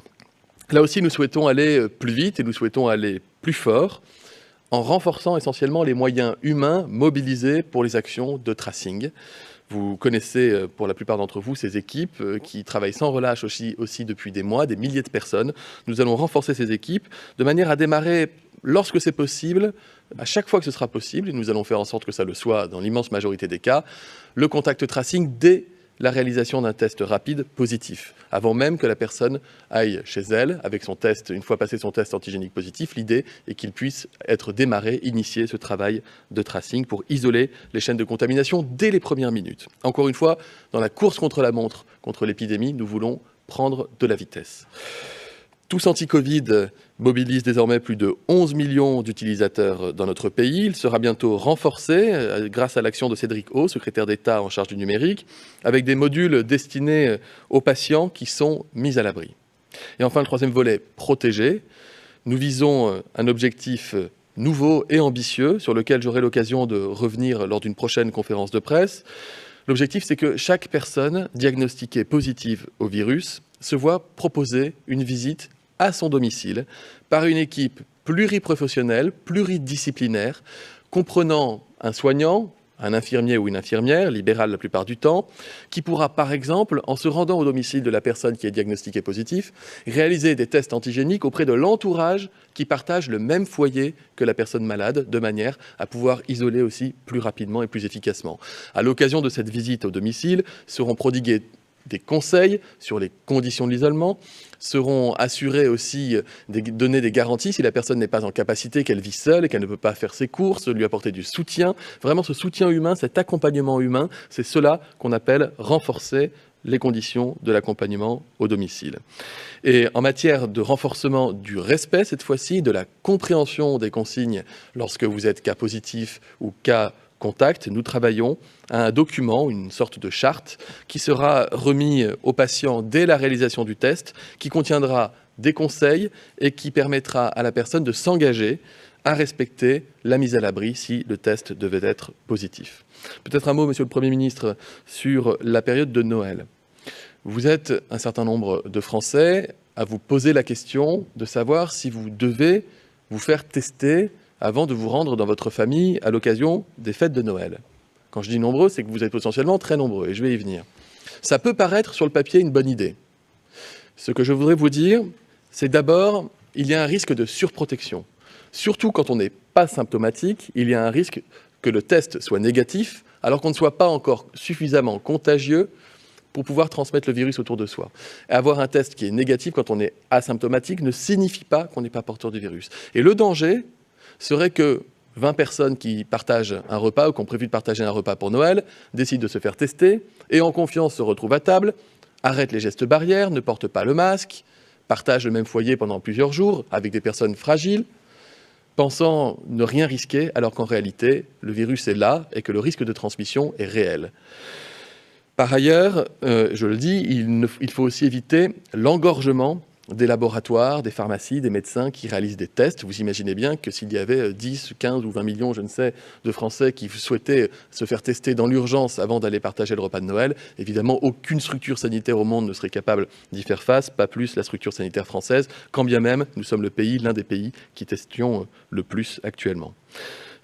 Là aussi, nous souhaitons aller plus vite et nous souhaitons aller plus fort en renforçant essentiellement les moyens humains mobilisés pour les actions de tracing. Vous connaissez pour la plupart d'entre vous ces équipes qui travaillent sans relâche aussi depuis des mois, des milliers de personnes. Nous allons renforcer ces équipes de manière à démarrer lorsque c'est possible, à chaque fois que ce sera possible, et nous allons faire en sorte que ça le soit dans l'immense majorité des cas, le contact tracing dès la réalisation d'un test rapide positif, avant même que la personne aille chez elle avec son test, une fois passé son test antigénique positif. L'idée est qu'il puisse être démarré, initié ce travail de tracing pour isoler les chaînes de contamination dès les premières minutes. Encore une fois, dans la course contre la montre, contre l'épidémie, nous voulons prendre de la vitesse. Tous Anti-Covid mobilise désormais plus de 11 millions d'utilisateurs dans notre pays. Il sera bientôt renforcé grâce à l'action de Cédric O, secrétaire d'État en charge du numérique, avec des modules destinés aux patients qui sont mis à l'abri. Et enfin, le troisième volet, protéger. Nous visons un objectif nouveau et ambitieux sur lequel j'aurai l'occasion de revenir lors d'une prochaine conférence de presse. L'objectif, c'est que chaque personne diagnostiquée positive au virus se voit proposer une visite à son domicile par une équipe pluriprofessionnelle, pluridisciplinaire, comprenant un soignant, un infirmier ou une infirmière, libérale la plupart du temps, qui pourra par exemple, en se rendant au domicile de la personne qui est diagnostiquée positive, réaliser des tests antigéniques auprès de l'entourage qui partage le même foyer que la personne malade, de manière à pouvoir isoler aussi plus rapidement et plus efficacement. À l'occasion de cette visite au domicile, seront prodigués des conseils sur les conditions de l'isolement, seront assurés aussi donner des garanties si la personne n'est pas en capacité, qu'elle vit seule et qu'elle ne peut pas faire ses courses, lui apporter du soutien. Vraiment ce soutien humain, cet accompagnement humain, c'est cela qu'on appelle renforcer les conditions de l'accompagnement au domicile. Et en matière de renforcement du respect, cette fois-ci, de la compréhension des consignes lorsque vous êtes cas positif ou cas contact, nous travaillons à un document, une sorte de charte, qui sera remis aux patients dès la réalisation du test, qui contiendra des conseils et qui permettra à la personne de s'engager à respecter la mise à l'abri si le test devait être positif. Peut-être un mot, Monsieur le Premier ministre, sur la période de Noël. Vous êtes un certain nombre de Français à vous poser la question de savoir si vous devez vous faire tester avant de vous rendre dans votre famille à l'occasion des fêtes de Noël. Quand je dis nombreux, c'est que vous êtes potentiellement très nombreux, et je vais y venir. Ça peut paraître sur le papier une bonne idée. Ce que je voudrais vous dire, c'est d'abord, il y a un risque de surprotection. Surtout quand on n'est pas symptomatique, il y a un risque que le test soit négatif, alors qu'on ne soit pas encore suffisamment contagieux pour pouvoir transmettre le virus autour de soi. Et avoir un test qui est négatif quand on est asymptomatique ne signifie pas qu'on n'est pas porteur du virus. Et le danger serait que 20 personnes qui partagent un repas ou qui ont prévu de partager un repas pour Noël décident de se faire tester et en confiance se retrouvent à table, arrêtent les gestes barrières, ne portent pas le masque, partagent le même foyer pendant plusieurs jours avec des personnes fragiles, pensant ne rien risquer alors qu'en réalité, le virus est là et que le risque de transmission est réel. Par ailleurs, je le dis, il faut aussi éviter l'engorgement des laboratoires, des pharmacies, des médecins qui réalisent des tests. Vous imaginez bien que s'il y avait 10, 15 ou 20 millions, je ne sais, de Français qui souhaitaient se faire tester dans l'urgence avant d'aller partager le repas de Noël, évidemment, aucune structure sanitaire au monde ne serait capable d'y faire face, pas plus la structure sanitaire française, quand bien même nous sommes l'un des pays qui testions le plus actuellement.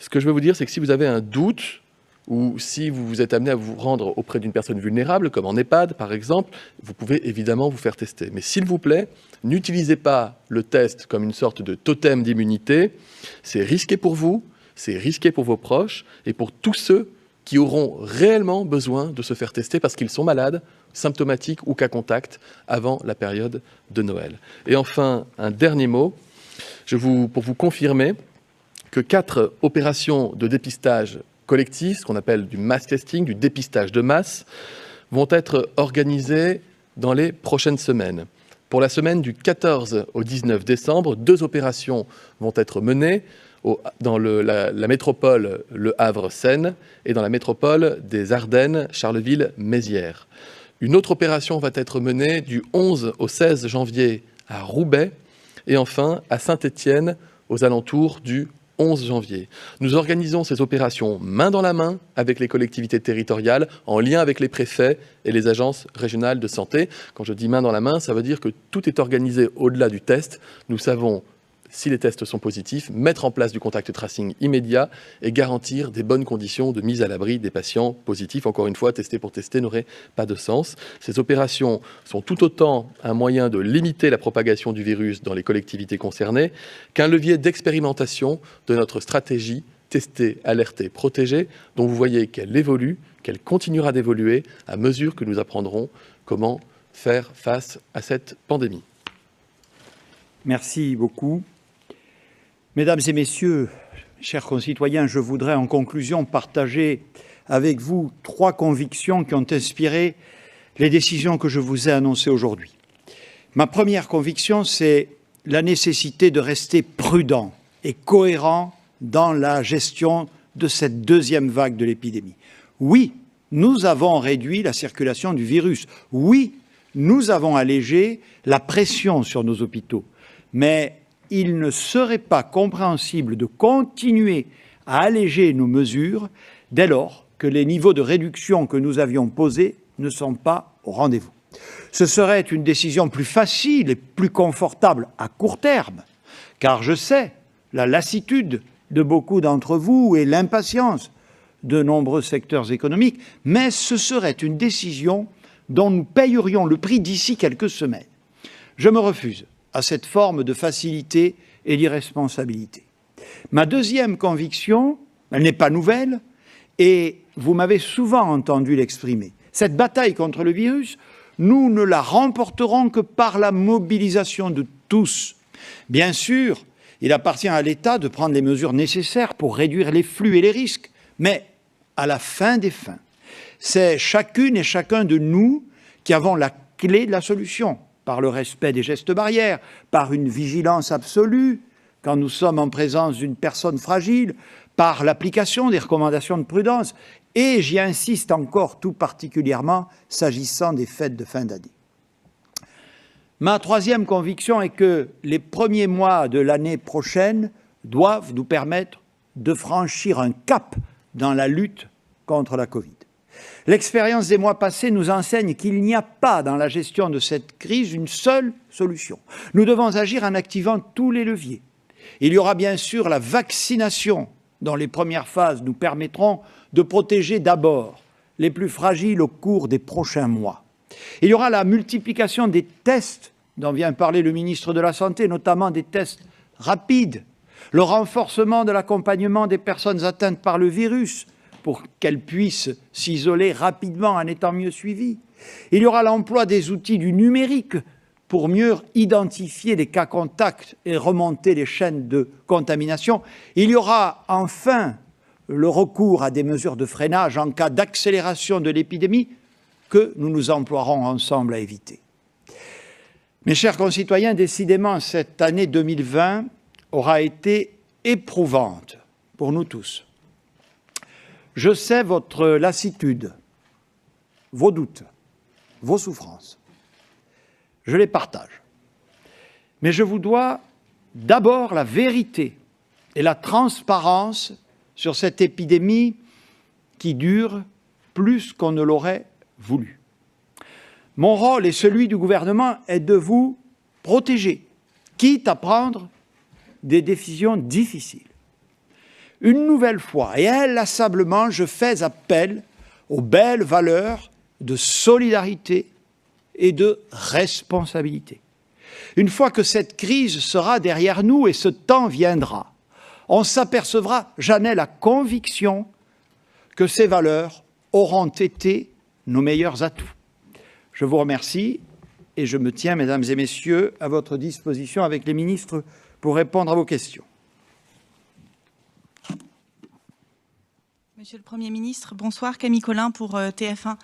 Ce que je veux vous dire, c'est que si vous avez un doute, ou si vous vous êtes amené à vous rendre auprès d'une personne vulnérable, comme en EHPAD par exemple, vous pouvez évidemment vous faire tester. Mais s'il vous plaît, n'utilisez pas le test comme une sorte de totem d'immunité. C'est risqué pour vous, c'est risqué pour vos proches et pour tous ceux qui auront réellement besoin de se faire tester parce qu'ils sont malades, symptomatiques ou cas contact avant la période de Noël. Et enfin, un dernier mot, pour vous confirmer que 4 opérations de dépistage collectif, ce qu'on appelle du mass testing, du dépistage de masse, vont être organisés dans les prochaines semaines. Pour la semaine du 14 au 19 décembre, 2 opérations vont être menées dans la métropole Le Havre-Seine et dans la métropole des Ardennes, Charleville-Mézières. Une autre opération va être menée du 11 au 16 janvier à Roubaix et enfin à Saint-Étienne aux alentours du 11 janvier. Nous organisons ces opérations main dans la main avec les collectivités territoriales, en lien avec les préfets et les agences régionales de santé. Quand je dis main dans la main, ça veut dire que tout est organisé au-delà du test. Nous savons, si les tests sont positifs, mettre en place du contact tracing immédiat et garantir des bonnes conditions de mise à l'abri des patients positifs. Encore une fois, tester pour tester n'aurait pas de sens. Ces opérations sont tout autant un moyen de limiter la propagation du virus dans les collectivités concernées qu'un levier d'expérimentation de notre stratégie tester, alerter, protéger, dont vous voyez qu'elle évolue, qu'elle continuera d'évoluer à mesure que nous apprendrons comment faire face à cette pandémie. Merci beaucoup. Mesdames et messieurs, chers concitoyens, je voudrais en conclusion partager avec vous 3 convictions qui ont inspiré les décisions que je vous ai annoncées aujourd'hui. Ma première conviction, c'est la nécessité de rester prudent et cohérent dans la gestion de cette 2e vague de l'épidémie. Oui, nous avons réduit la circulation du virus. Oui, nous avons allégé la pression sur nos hôpitaux. Mais il ne serait pas compréhensible de continuer à alléger nos mesures dès lors que les niveaux de réduction que nous avions posés ne sont pas au rendez-vous. Ce serait une décision plus facile et plus confortable à court terme, car je sais la lassitude de beaucoup d'entre vous et l'impatience de nombreux secteurs économiques, mais ce serait une décision dont nous paierions le prix d'ici quelques semaines. Je me refuse à cette forme de facilité et d'irresponsabilité. Ma deuxième conviction, elle n'est pas nouvelle, et vous m'avez souvent entendu l'exprimer. Cette bataille contre le virus, nous ne la remporterons que par la mobilisation de tous. Bien sûr, il appartient à l'État de prendre les mesures nécessaires pour réduire les flux et les risques, mais à la fin des fins, c'est chacune et chacun de nous qui avons la clé de la solution, par le respect des gestes barrières, par une vigilance absolue quand nous sommes en présence d'une personne fragile, par l'application des recommandations de prudence, et j'y insiste encore tout particulièrement s'agissant des fêtes de fin d'année. Ma troisième conviction est que les premiers mois de l'année prochaine doivent nous permettre de franchir un cap dans la lutte contre la Covid. L'expérience des mois passés nous enseigne qu'il n'y a pas dans la gestion de cette crise une seule solution. Nous devons agir en activant tous les leviers. Il y aura bien sûr la vaccination, dont les premières phases nous permettront de protéger d'abord les plus fragiles au cours des prochains mois. Il y aura la multiplication des tests dont vient parler le ministre de la Santé, notamment des tests rapides, le renforcement de l'accompagnement des personnes atteintes par le virus pour qu'elles puissent s'isoler rapidement en étant mieux suivies. Il y aura l'emploi des outils du numérique pour mieux identifier les cas contacts et remonter les chaînes de contamination. Il y aura enfin le recours à des mesures de freinage en cas d'accélération de l'épidémie que nous nous emploierons ensemble à éviter. Mes chers concitoyens, décidément, cette année 2020 aura été éprouvante pour nous tous. Je sais votre lassitude, vos doutes, vos souffrances. Je les partage. Mais je vous dois d'abord la vérité et la transparence sur cette épidémie qui dure plus qu'on ne l'aurait voulu. Mon rôle et celui du gouvernement est de vous protéger, quitte à prendre des décisions difficiles. Une nouvelle fois et inlassablement, je fais appel aux belles valeurs de solidarité et de responsabilité. Une fois que cette crise sera derrière nous et ce temps viendra, on s'apercevra, j'en ai la conviction, que ces valeurs auront été nos meilleurs atouts. Je vous remercie et je me tiens, mesdames et messieurs, à votre disposition avec les ministres pour répondre à vos questions. Monsieur le Premier ministre, bonsoir. Camille Collin pour TF1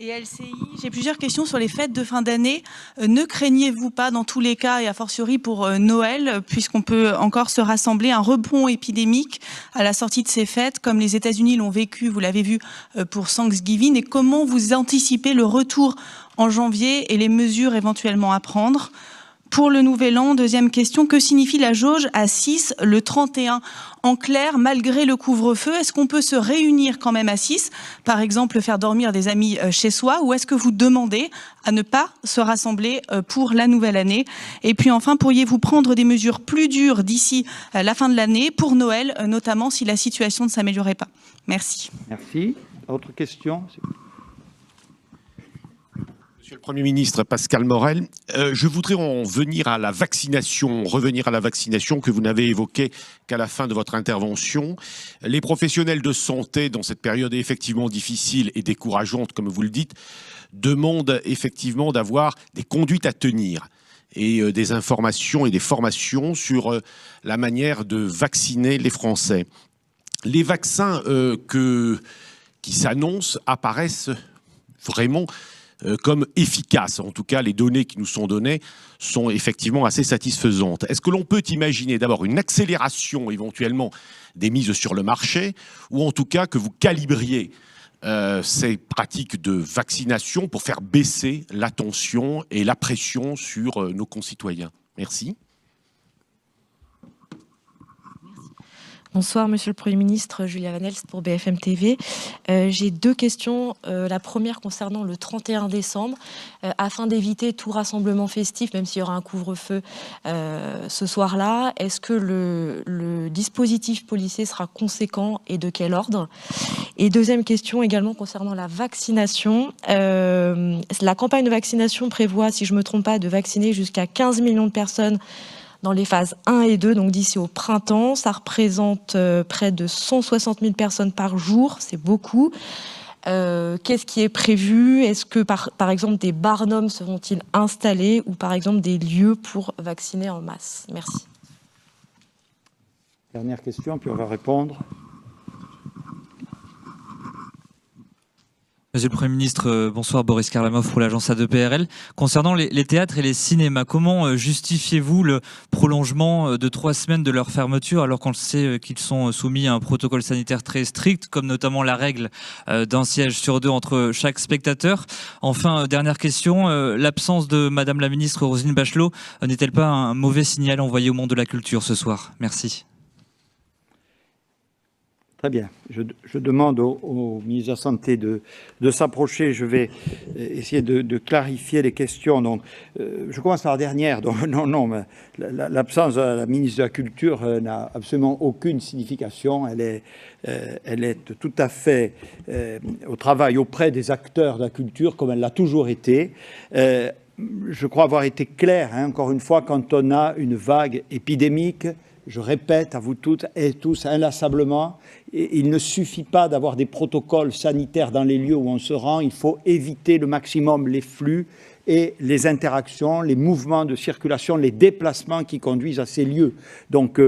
et LCI. J'ai plusieurs questions sur les fêtes de fin d'année. Ne craignez-vous pas, dans tous les cas, et a fortiori pour Noël, puisqu'on peut encore se rassembler, un rebond épidémique à la sortie de ces fêtes, comme les États-Unis l'ont vécu, vous l'avez vu pour Thanksgiving, et comment vous anticipez le retour en janvier et les mesures éventuellement à prendre? Pour le Nouvel An, deuxième question, que signifie la jauge à 6 le 31? En clair, malgré le couvre-feu, est-ce qu'on peut se réunir quand même à 6, par exemple faire dormir des amis chez soi, ou est-ce que vous demandez à ne pas se rassembler pour la nouvelle année? Et puis enfin, pourriez-vous prendre des mesures plus dures d'ici la fin de l'année, pour Noël notamment, si la situation ne s'améliorait pas? Merci. Merci. Autre question? Monsieur le Premier ministre Pascal Morel, je voudrais revenir à la vaccination que vous n'avez évoquée qu'à la fin de votre intervention. Les professionnels de santé, dans cette période effectivement difficile et décourageante, comme vous le dites, demandent effectivement d'avoir des conduites à tenir et des informations et des formations sur la manière de vacciner les Français. Les vaccins qui s'annoncent apparaissent vraiment comme efficaces. En tout cas, les données qui nous sont données sont effectivement assez satisfaisantes. Est-ce que l'on peut imaginer d'abord une accélération éventuellement des mises sur le marché, ou en tout cas que vous calibriez ces pratiques de vaccination pour faire baisser la tension et la pression sur nos concitoyens? Merci. Bonsoir, Monsieur le Premier ministre, Julia Vanelst pour BFM TV. J'ai deux questions. La première concernant le 31 décembre. Afin d'éviter tout rassemblement festif, même s'il y aura un couvre-feu ce soir-là, est-ce que le dispositif policier sera conséquent et de quel ordre? Et deuxième question également concernant la vaccination. La campagne de vaccination prévoit, si je ne me trompe pas, de vacciner jusqu'à 15 millions de personnes dans les phases 1 et 2, donc d'ici au printemps. Ça représente près de 160 000 personnes par jour, c'est beaucoup. Qu'est-ce qui est prévu? Est-ce que, par exemple, des barnums seront-ils installés ou, par exemple, des lieux pour vacciner en masse? Merci. Dernière question, puis on va répondre. Monsieur le Premier ministre, bonsoir, Boris Karlamov pour l'agence A2PRL. Concernant les théâtres et les cinémas, comment justifiez-vous le prolongement de 3 semaines de leur fermeture alors qu'on sait qu'ils sont soumis à un protocole sanitaire très strict, comme notamment la règle d'un siège sur 2 entre chaque spectateur? Enfin, dernière question, l'absence de Madame la ministre Roselyne Bachelot n'est-elle pas un mauvais signal envoyé au monde de la culture ce soir? Merci. Très bien. Je demande au ministre de la Santé de s'approcher. Je vais essayer de clarifier les questions. Donc, je commence par la dernière. Donc, non, l'absence de la ministre de la Culture n'a absolument aucune signification. Elle est tout à fait au travail auprès des acteurs de la culture, comme elle l'a toujours été. Je crois avoir été clair, encore une fois, quand on a une vague épidémique. Je répète à vous toutes et tous inlassablement, il ne suffit pas d'avoir des protocoles sanitaires dans les lieux où on se rend, il faut éviter le maximum les flux et les interactions, les mouvements de circulation, les déplacements qui conduisent à ces lieux. Donc,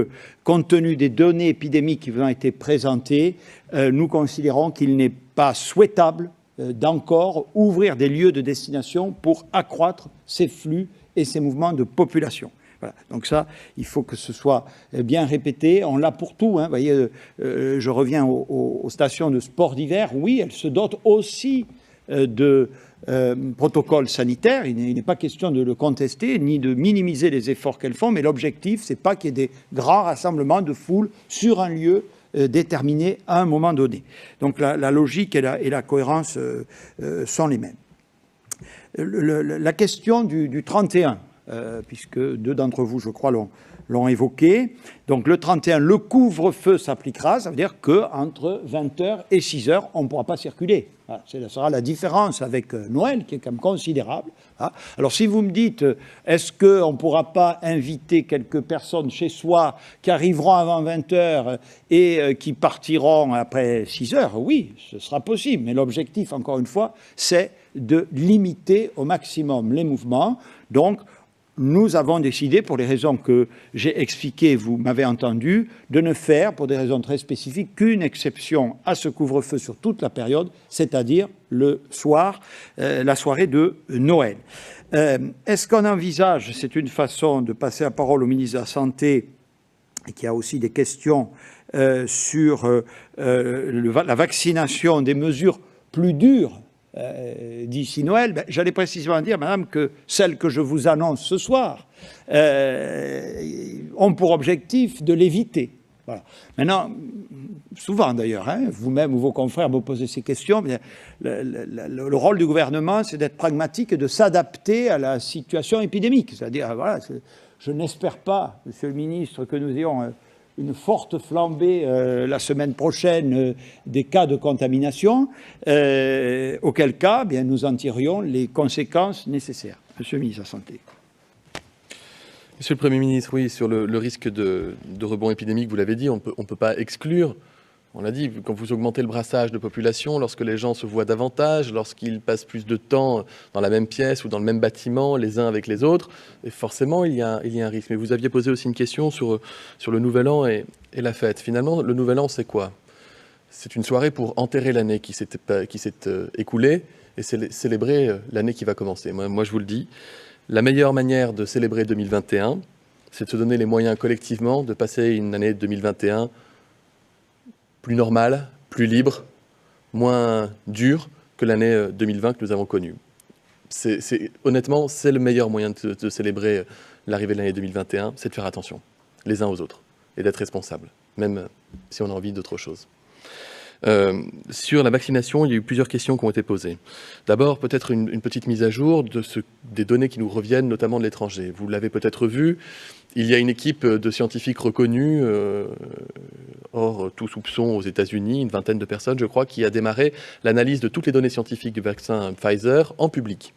compte tenu des données épidémiques qui vous ont été présentées, nous considérons qu'il n'est pas souhaitable d'encore ouvrir des lieux de destination pour accroître ces flux et ces mouvements de population. Voilà. Donc ça, il faut que ce soit bien répété. On l'a pour tout. Vous voyez, je reviens aux stations de sport d'hiver. Oui, elles se dotent aussi de protocoles sanitaires. Il n'est pas question de le contester ni de minimiser les efforts qu'elles font, mais l'objectif, c'est pas qu'il y ait des grands rassemblements de foule sur un lieu déterminé à un moment donné. Donc la logique et la cohérence sont les mêmes. La question du 31, puisque 2 d'entre vous, je crois, l'ont évoqué. Donc le 31, le couvre-feu s'appliquera, ça veut dire qu'entre 20h et 6h, on ne pourra pas circuler. Voilà, ça sera la différence avec Noël, qui est quand même considérable. Alors si vous me dites, est-ce qu'on ne pourra pas inviter quelques personnes chez soi qui arriveront avant 20h et qui partiront après 6h? Oui, ce sera possible. Mais l'objectif, encore une fois, c'est de limiter au maximum les mouvements. Donc, nous avons décidé, pour les raisons que j'ai expliquées, vous m'avez entendu, de ne faire, pour des raisons très spécifiques, qu'une exception à ce couvre-feu sur toute la période, c'est-à-dire le soir, la soirée de Noël. Est-ce qu'on envisage, c'est une façon de passer la parole au ministre de la Santé, et qui a aussi des questions sur la vaccination, des mesures plus dures d'ici Noël, j'allais précisément dire, madame, que celles que je vous annonce ce soir ont pour objectif de l'éviter. Voilà. Maintenant, souvent d'ailleurs, vous-même ou vos confrères me posez ces questions, mais le rôle du gouvernement, c'est d'être pragmatique et de s'adapter à la situation épidémique. C'est-à-dire, voilà, je n'espère pas, monsieur le ministre, que nous ayons une forte flambée la semaine prochaine des cas de contamination, auquel cas, bien, nous en tirions les conséquences nécessaires. Monsieur le ministre de la Santé. Monsieur le Premier ministre, oui, sur le risque de rebond épidémique, vous l'avez dit, on ne peut pas exclure. On l'a dit, quand vous augmentez le brassage de population, lorsque les gens se voient davantage, lorsqu'ils passent plus de temps dans la même pièce ou dans le même bâtiment, les uns avec les autres, et forcément, il y a un risque. Mais vous aviez posé aussi une question sur le Nouvel An et la fête. Finalement, le Nouvel An, c'est quoi? C'est une soirée pour enterrer l'année qui s'est écoulée et célébrer l'année qui va commencer. Moi, je vous le dis, la meilleure manière de célébrer 2021, c'est de se donner les moyens collectivement de passer une année 2021 plus normale, plus libre, moins dure que l'année 2020 que nous avons connue. Honnêtement, c'est le meilleur moyen de célébrer l'arrivée de l'année 2021, c'est de faire attention les uns aux autres et d'être responsable, même si on a envie d'autre chose. Sur la vaccination, il y a eu plusieurs questions qui ont été posées. D'abord, peut-être une petite mise à jour des données qui nous reviennent, notamment de l'étranger. Vous l'avez peut-être vu, il y a une équipe de scientifiques reconnus, hors tout soupçon aux États-Unis, une vingtaine de personnes, je crois, qui a démarré l'analyse de toutes les données scientifiques du vaccin Pfizer en public.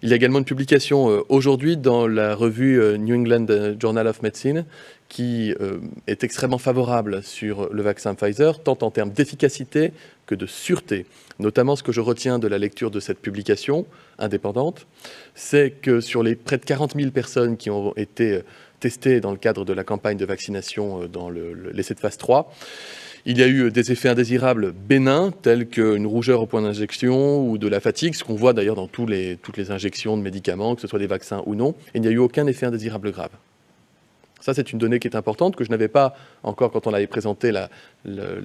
Il y a également une publication aujourd'hui dans la revue New England Journal of Medicine qui est extrêmement favorable sur le vaccin Pfizer, tant en termes d'efficacité que de sûreté. Notamment, ce que je retiens de la lecture de cette publication indépendante, c'est que sur les près de 40 000 personnes qui ont été testées dans le cadre de la campagne de vaccination dans l'essai de phase 3, il y a eu des effets indésirables bénins, tels qu'une rougeur au point d'injection ou de la fatigue, ce qu'on voit d'ailleurs dans toutes les injections de médicaments, que ce soit des vaccins ou non, et il n'y a eu aucun effet indésirable grave. Ça, c'est une donnée qui est importante, que je n'avais pas encore quand on avait présenté la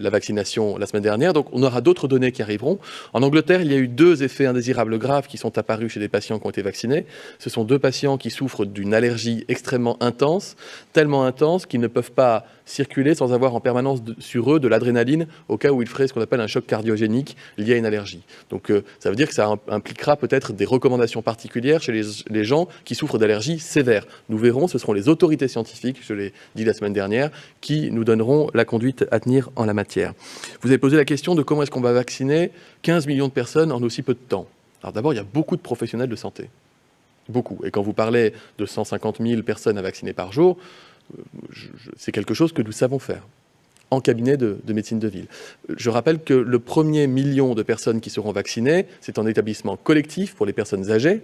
vaccination la semaine dernière. Donc, on aura d'autres données qui arriveront. En Angleterre, il y a eu 2 effets indésirables graves qui sont apparus chez des patients qui ont été vaccinés. Ce sont 2 patients qui souffrent d'une allergie extrêmement intense, tellement intense qu'ils ne peuvent pas circuler sans avoir en permanence sur eux de l'adrénaline au cas où ils feraient ce qu'on appelle un choc cardiogénique lié à une allergie. Donc, ça veut dire que ça impliquera peut-être des recommandations particulières chez les gens qui souffrent d'allergies sévères. Nous verrons, ce seront les autorités scientifiques, je l'ai dit la semaine dernière, qui nous donneront la conduite à tenir en la matière. Vous avez posé la question de comment est-ce qu'on va vacciner 15 millions de personnes en aussi peu de temps. Alors d'abord, il y a beaucoup de professionnels de santé. Beaucoup. Et quand vous parlez de 150 000 personnes à vacciner par jour, c'est quelque chose que nous savons faire en cabinet de médecine de ville. Je rappelle que le premier million de personnes qui seront vaccinées, c'est en établissement collectif pour les personnes âgées,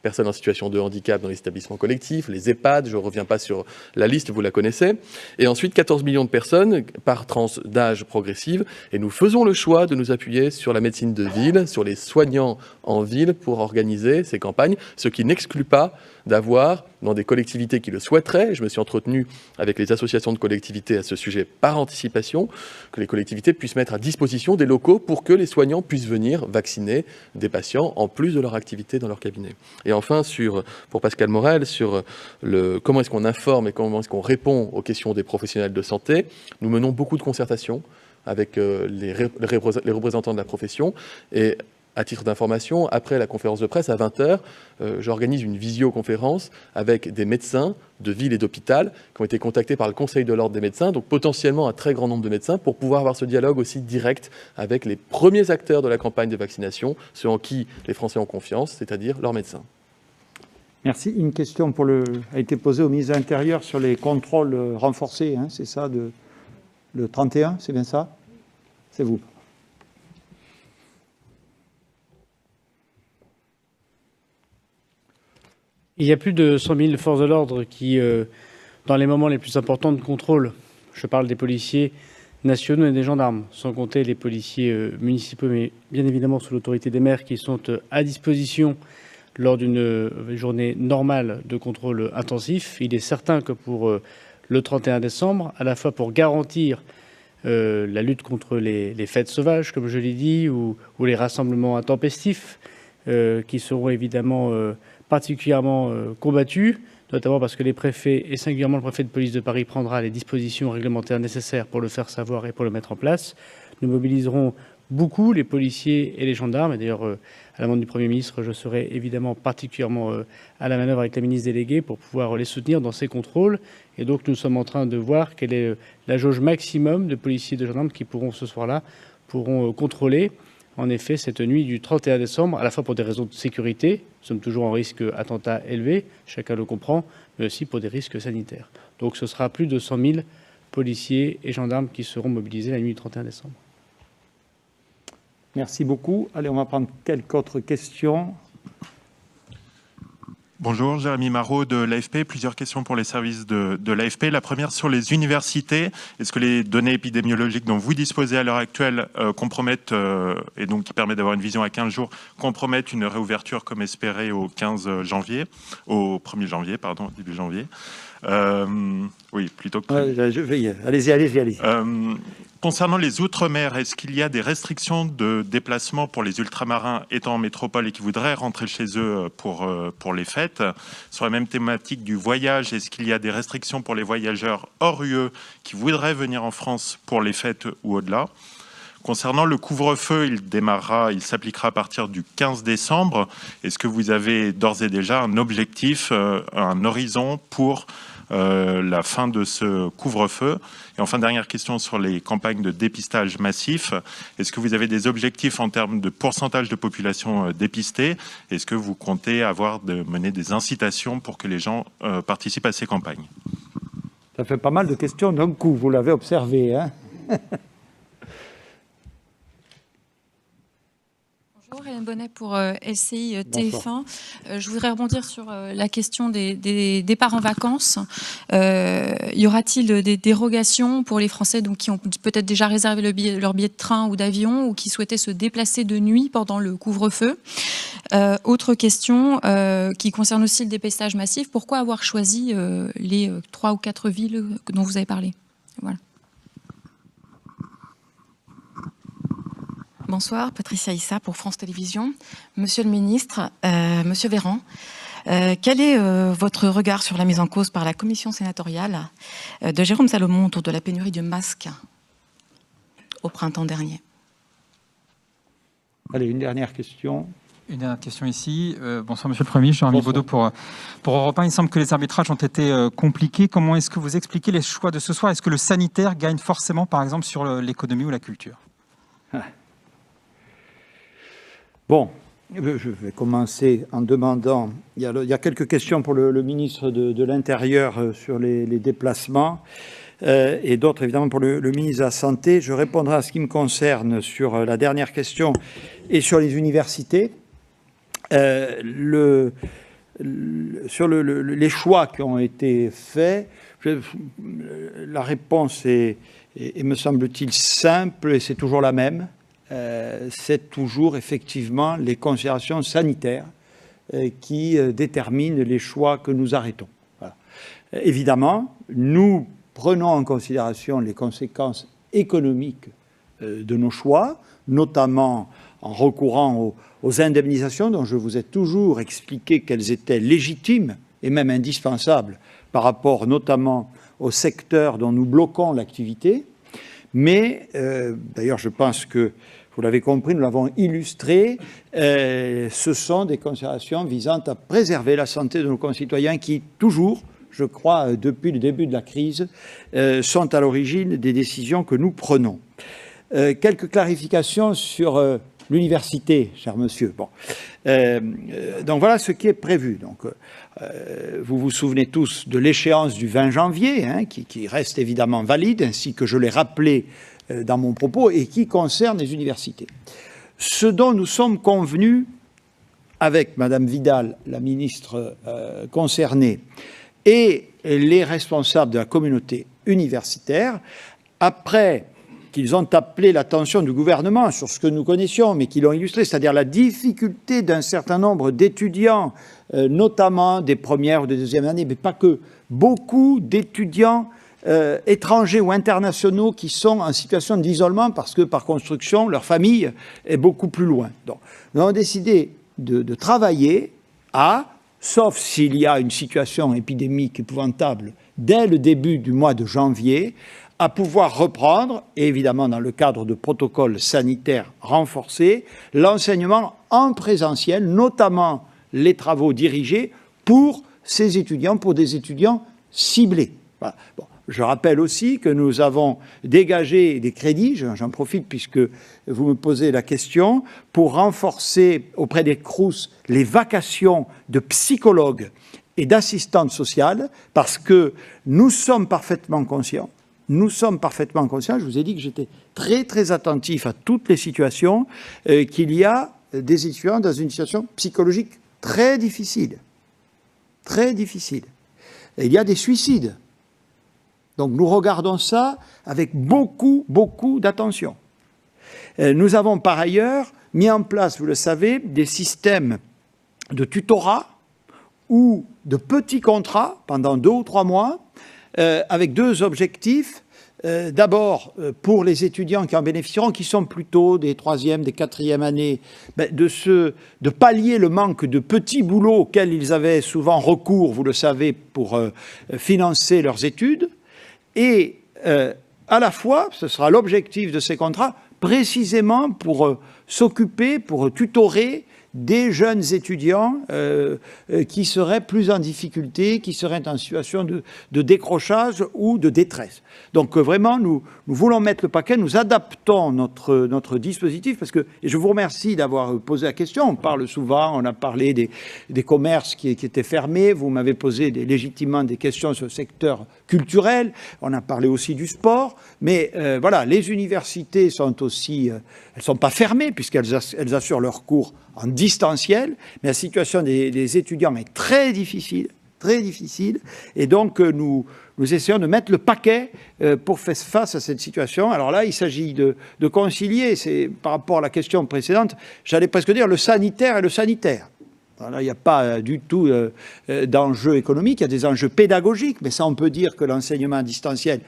personnes en situation de handicap dans les établissements collectifs, les EHPAD, je ne reviens pas sur la liste, vous la connaissez. Et ensuite, 14 millions de personnes par tranche d'âge progressive. Et nous faisons le choix de nous appuyer sur la médecine de ville, sur les soignants en ville pour organiser ces campagnes, ce qui n'exclut pas d'avoir, dans des collectivités qui le souhaiteraient, je me suis entretenu avec les associations de collectivités à ce sujet par anticipation, que les collectivités puissent mettre à disposition des locaux pour que les soignants puissent venir vacciner des patients en plus de leur activité dans leur cabinet. Et enfin, pour Pascal Morel, sur comment est-ce qu'on informe et comment est-ce qu'on répond aux questions des professionnels de santé, nous menons beaucoup de concertations avec les représentants de la profession. Et à titre d'information, après la conférence de presse, à 20h, j'organise une visioconférence avec des médecins de ville et d'hôpital qui ont été contactés par le Conseil de l'Ordre des médecins, donc potentiellement un très grand nombre de médecins, pour pouvoir avoir ce dialogue aussi direct avec les premiers acteurs de la campagne de vaccination, ceux en qui les Français ont confiance, c'est-à-dire leurs médecins. Merci. Une question a été posée au ministre de l'Intérieur sur les contrôles renforcés, hein, c'est ça, le 31, c'est bien ça? C'est vous. Il y a plus de 100 000 forces de l'ordre qui, dans les moments les plus importants de contrôle, je parle des policiers nationaux et des gendarmes, sans compter les policiers municipaux, mais bien évidemment sous l'autorité des maires qui sont à disposition lors d'une journée normale de contrôle intensif. Il est certain que pour le 31 décembre, à la fois pour garantir la lutte contre les fêtes sauvages, comme je l'ai dit, ou les rassemblements intempestifs, qui seront évidemment particulièrement combattus, notamment parce que les préfets, et singulièrement le préfet de police de Paris, prendra les dispositions réglementaires nécessaires pour le faire savoir et pour le mettre en place. Nous mobiliserons beaucoup les policiers et les gendarmes. Et d'ailleurs, à la demande du Premier ministre, je serai évidemment particulièrement à la manœuvre avec la ministre déléguée pour pouvoir les soutenir dans ces contrôles. Et donc, nous sommes en train de voir quelle est la jauge maximum de policiers et de gendarmes qui pourront, ce soir-là, contrôler, en effet, cette nuit du 31 décembre, à la fois pour des raisons de sécurité, nous sommes toujours en risque attentat élevé, chacun le comprend, mais aussi pour des risques sanitaires. Donc ce sera plus de 100 000 policiers et gendarmes qui seront mobilisés la nuit du 31 décembre. Merci beaucoup. Allez, on va prendre quelques autres questions. Bonjour, Jérémy Marot de l'AFP. Plusieurs questions pour les services de l'AFP. La première sur les universités. Est-ce que les données épidémiologiques dont vous disposez à l'heure actuelle compromettent, et donc qui permettent d'avoir une vision à 15 jours, compromettent une réouverture comme espéré au 1er janvier, début janvier. Oui, plutôt que... je vais y aller. Allez-y. Concernant les Outre-mer, est-ce qu'il y a des restrictions de déplacement pour les ultramarins étant en métropole et qui voudraient rentrer chez eux pour les fêtes? Sur la même thématique du voyage, est-ce qu'il y a des restrictions pour les voyageurs hors UE qui voudraient venir en France pour les fêtes ou au-delà? Concernant le couvre-feu, il s'appliquera à partir du 15 décembre. Est-ce que vous avez d'ores et déjà un objectif, un horizon pour la fin de ce couvre-feu? Et enfin, dernière question sur les campagnes de dépistage massif. Est-ce que vous avez des objectifs en termes de pourcentage de population dépistée? Est-ce que vous comptez mener des incitations pour que les gens participent à ces campagnes? Ça fait pas mal de questions d'un coup, vous l'avez observé, hein. Bonjour, Hélène Bonnet pour LCI TF1. Je voudrais rebondir sur la question des départs en vacances. Y aura-t-il des dérogations pour les Français qui ont peut-être déjà réservé leur billet de train ou d'avion ou qui souhaitaient se déplacer de nuit pendant le couvre-feu? Autre question qui concerne aussi le dépistage massif. Pourquoi avoir choisi les 3 ou 4 villes dont vous avez parlé? Voilà. Bonsoir, Patricia Issa pour France Télévisions. Monsieur le ministre, Monsieur Véran, quel est votre regard sur la mise en cause par la commission sénatoriale de Jérôme Salomon autour de la pénurie de masques au printemps dernier? Allez, une dernière question. Une dernière question ici. Bonsoir Monsieur le Premier ministre, Jérémy Baudot pour Europe 1. Il semble que les arbitrages ont été compliqués. Comment est-ce que vous expliquez les choix de ce soir? Est-ce que le sanitaire gagne forcément, par exemple, sur l'économie ou la culture? Bon, je vais commencer en demandant, il y a quelques questions pour le ministre de l'Intérieur sur les déplacements et d'autres évidemment pour le ministre de la Santé. Je répondrai à ce qui me concerne sur la dernière question et sur les universités. Sur les choix qui ont été faits, la réponse est me semble-t-il, simple et c'est toujours la même. C'est toujours effectivement les considérations sanitaires qui déterminent les choix que nous arrêtons. Voilà. Évidemment, nous prenons en considération les conséquences économiques de nos choix, notamment en recourant aux indemnisations dont je vous ai toujours expliqué qu'elles étaient légitimes et même indispensables par rapport notamment au secteur dont nous bloquons l'activité. Mais, d'ailleurs, je pense que vous l'avez compris, nous l'avons illustré, ce sont des considérations visant à préserver la santé de nos concitoyens qui, toujours, je crois, depuis le début de la crise, sont à l'origine des décisions que nous prenons. Quelques clarifications sur l'université, cher monsieur. Bon. Donc voilà ce qui est prévu. Donc, vous vous souvenez tous de l'échéance du 20 janvier, hein, qui reste évidemment valide, ainsi que je l'ai rappelé dans mon propos, et qui concerne les universités. Ce dont nous sommes convenus avec Madame Vidal, la ministre concernée, et les responsables de la communauté universitaire, après qu'ils ont appelé l'attention du gouvernement sur ce que nous connaissions, mais qui l'ont illustré, c'est-à-dire la difficulté d'un certain nombre d'étudiants, notamment des premières ou des deuxièmes années, mais pas que, beaucoup d'étudiants étrangers ou internationaux qui sont en situation d'isolement parce que, par construction, leur famille est beaucoup plus loin. Donc, nous avons décidé de travailler sauf s'il y a une situation épidémique épouvantable dès le début du mois de janvier, à pouvoir reprendre, et évidemment dans le cadre de protocoles sanitaires renforcés, l'enseignement en présentiel, notamment les travaux dirigés pour ces étudiants, pour des étudiants ciblés. Voilà. Bon. Je rappelle aussi que nous avons dégagé des crédits, j'en profite puisque vous me posez la question, pour renforcer auprès des CROUS les vacations de psychologues et d'assistantes sociales, parce que nous sommes parfaitement conscients, je vous ai dit que j'étais très très attentif à toutes les situations, qu'il y a des étudiants dans une situation psychologique très difficile. Très difficile. Et il y a des suicides. Donc nous regardons ça avec beaucoup, beaucoup d'attention. Nous avons par ailleurs mis en place, vous le savez, des systèmes de tutorat ou de petits contrats pendant 2 ou 3 mois, avec 2 objectifs. D'abord, pour les étudiants qui en bénéficieront, qui sont plutôt des 3e, des 4e années, de pallier le manque de petits boulots auxquels ils avaient souvent recours, vous le savez, pour financer leurs études. Et à la fois, ce sera l'objectif de ces contrats, précisément pour s'occuper, pour tutorer des jeunes étudiants qui seraient plus en difficulté, qui seraient en situation de décrochage ou de détresse. Donc vraiment, nous voulons mettre le paquet, nous adaptons notre dispositif, parce que, et je vous remercie d'avoir posé la question, on parle souvent, on a parlé des commerces qui étaient fermés, vous m'avez posé légitimement des questions sur le secteur culturel, on a parlé aussi du sport, mais voilà, les universités sont aussi, elles ne sont pas fermées, puisqu'elles assurent leurs cours en distanciel, mais la situation des étudiants est très difficile, et donc nous essayons de mettre le paquet pour faire face à cette situation. Alors là, il s'agit de concilier, c'est par rapport à la question précédente, j'allais presque dire le sanitaire et le sanitaire. Alors là, il n'y a pas du tout d'enjeu économique, il y a des enjeux pédagogiques, mais ça, on peut dire que l'enseignement à distanciel,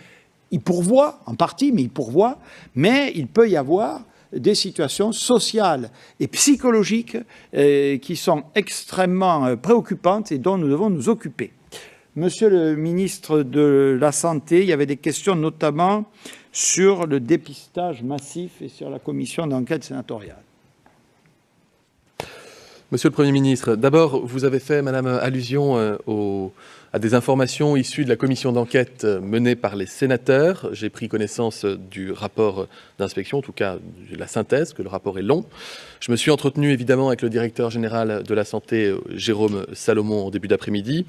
il pourvoit, en partie, mais il pourvoit, mais il peut y avoir des situations sociales et psychologiques qui sont extrêmement préoccupantes et dont nous devons nous occuper. Monsieur le ministre de la Santé, il y avait des questions notamment sur le dépistage massif et sur la commission d'enquête sénatoriale. Monsieur le Premier ministre, d'abord, vous avez fait, madame, allusion à des informations issues de la commission d'enquête menée par les sénateurs. J'ai pris connaissance du rapport d'inspection, en tout cas de la synthèse, que le rapport est long. Je me suis entretenu évidemment avec le directeur général de la santé, Jérôme Salomon, en début d'après-midi.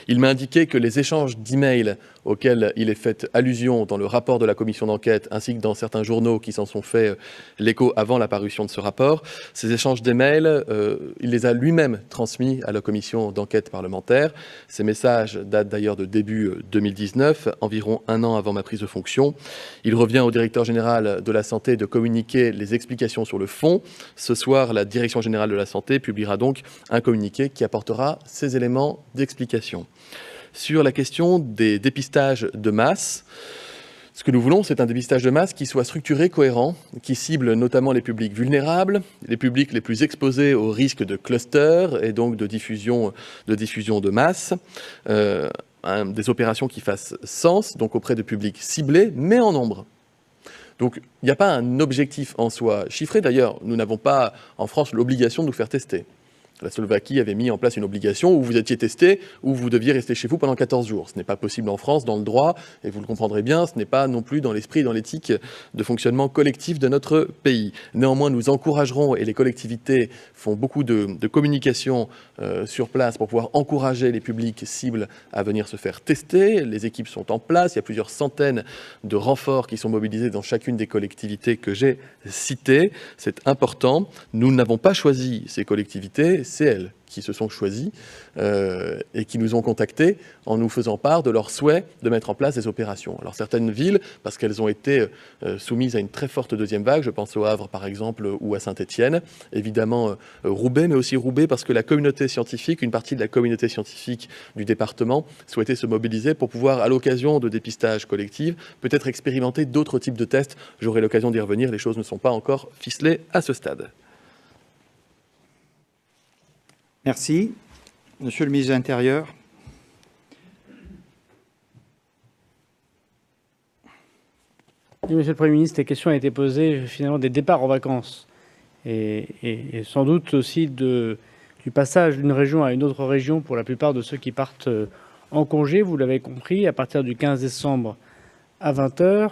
Il m'a indiqué que les échanges d'emails auxquels il est fait allusion dans le rapport de la commission d'enquête, ainsi que dans certains journaux qui s'en sont fait l'écho avant la parution de ce rapport, ces échanges d'emails, il les a lui-même transmis à la commission d'enquête parlementaire. Ces messages datent d'ailleurs de début 2019, environ un an avant ma prise de fonction. Il revient au directeur général de la santé de communiquer les explications sur le fond. Ce soir, la direction générale de la santé publiera donc un communiqué qui apportera ces éléments d'explication. Sur la question des dépistages de masse, ce que nous voulons, c'est un dépistage de masse qui soit structuré, cohérent, qui cible notamment les publics vulnérables, les publics les plus exposés au risque de cluster et donc de diffusion de masse. Des opérations qui fassent sens, donc auprès de publics ciblés, mais en nombre. Donc, il n'y a pas un objectif en soi chiffré. D'ailleurs, nous n'avons pas en France l'obligation de nous faire tester. La Slovaquie avait mis en place une obligation où vous étiez testé, où vous deviez rester chez vous pendant 14 jours. Ce n'est pas possible en France, dans le droit, et vous le comprendrez bien, ce n'est pas non plus dans l'esprit et dans l'éthique de fonctionnement collectif de notre pays. Néanmoins, nous encouragerons, et les collectivités font beaucoup de communication sur place pour pouvoir encourager les publics cibles à venir se faire tester. Les équipes sont en place, il y a plusieurs centaines de renforts qui sont mobilisés dans chacune des collectivités que j'ai citées. C'est important. Nous n'avons pas choisi ces collectivités, c'est elles qui se sont choisies et qui nous ont contactés en nous faisant part de leur souhait de mettre en place des opérations. Alors certaines villes, parce qu'elles ont été soumises à une très forte deuxième vague, je pense au Havre par exemple ou à Saint-Étienne, évidemment Roubaix, mais aussi Roubaix parce que la communauté scientifique, une partie de la communauté scientifique du département souhaitait se mobiliser pour pouvoir, à l'occasion de dépistage collectif, peut-être expérimenter d'autres types de tests. J'aurai l'occasion d'y revenir, les choses ne sont pas encore ficelées à ce stade. Merci. Monsieur le ministre de l'Intérieur. Oui, Monsieur le Premier ministre, la question a été posée finalement des départs en vacances et sans doute aussi du passage d'une région à une autre région pour la plupart de ceux qui partent en congé. Vous l'avez compris, à partir du 15 décembre à 20 h,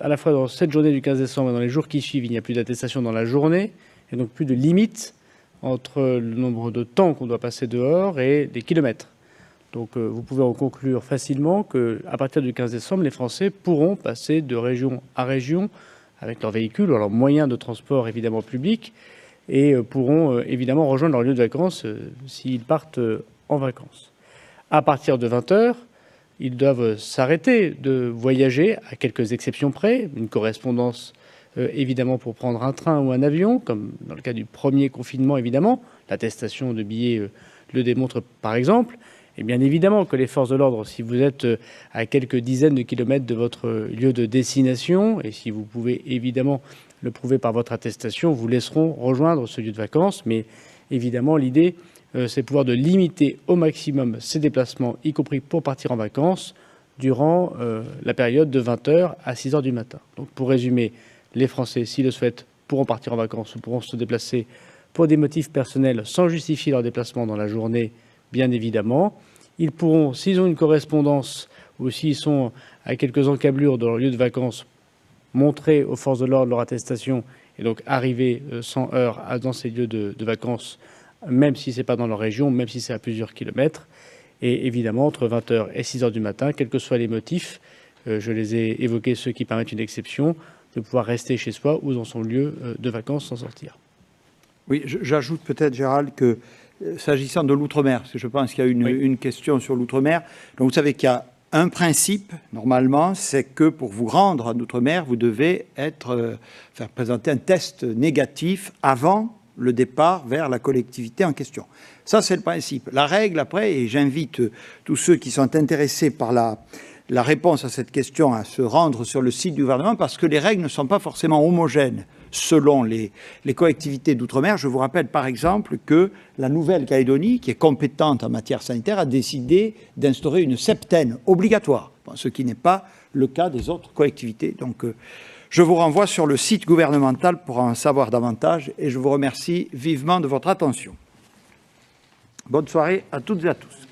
à la fois dans cette journée du 15 décembre et dans les jours qui suivent, il n'y a plus d'attestation dans la journée et donc plus de limite entre le nombre de temps qu'on doit passer dehors et les kilomètres. Donc vous pouvez en conclure facilement qu'à partir du 15 décembre, les Français pourront passer de région à région avec leur véhicule ou leurs moyens de transport évidemment publics et pourront évidemment rejoindre leur lieu de vacances s'ils partent en vacances. À partir de 20 h, ils doivent s'arrêter de voyager, à quelques exceptions près, une correspondance évidemment pour prendre un train ou un avion, comme dans le cas du premier confinement, évidemment. L'attestation de billets le démontre, par exemple. Et bien évidemment que les forces de l'ordre, si vous êtes à quelques dizaines de kilomètres de votre lieu de destination, et si vous pouvez évidemment le prouver par votre attestation, vous laisseront rejoindre ce lieu de vacances. Mais évidemment, l'idée, c'est de pouvoir limiter au maximum ces déplacements, y compris pour partir en vacances, durant la période de 20 h à 6 h du matin. Donc pour résumer, les Français, s'ils le souhaitent, pourront partir en vacances ou pourront se déplacer pour des motifs personnels sans justifier leur déplacement dans la journée, bien évidemment. Ils pourront, s'ils ont une correspondance ou s'ils sont à quelques encablures de leur lieu de vacances, montrer aux forces de l'ordre leur attestation et donc arriver sans heurts dans ces lieux de vacances, même si ce n'est pas dans leur région, même si c'est à plusieurs kilomètres. Et évidemment, entre 20h et 6h du matin, quels que soient les motifs, je les ai évoqués, ceux qui permettent une exception, de pouvoir rester chez soi ou dans son lieu de vacances sans sortir. Oui, j'ajoute peut-être, Gérald, que s'agissant de l'outre-mer, parce que je pense qu'il y a une question sur l'outre-mer, donc vous savez qu'il y a un principe, normalement, c'est que pour vous rendre en outre-mer, vous devez faire présenter un test négatif avant le départ vers la collectivité en question. Ça, c'est le principe. La règle, après, et j'invite tous ceux qui sont intéressés par la réponse à cette question à se rendre sur le site du gouvernement, parce que les règles ne sont pas forcément homogènes selon les collectivités d'outre-mer. Je vous rappelle par exemple que la Nouvelle-Calédonie, qui est compétente en matière sanitaire, a décidé d'instaurer une septaine obligatoire, ce qui n'est pas le cas des autres collectivités. Donc, je vous renvoie sur le site gouvernemental pour en savoir davantage et je vous remercie vivement de votre attention. Bonne soirée à toutes et à tous.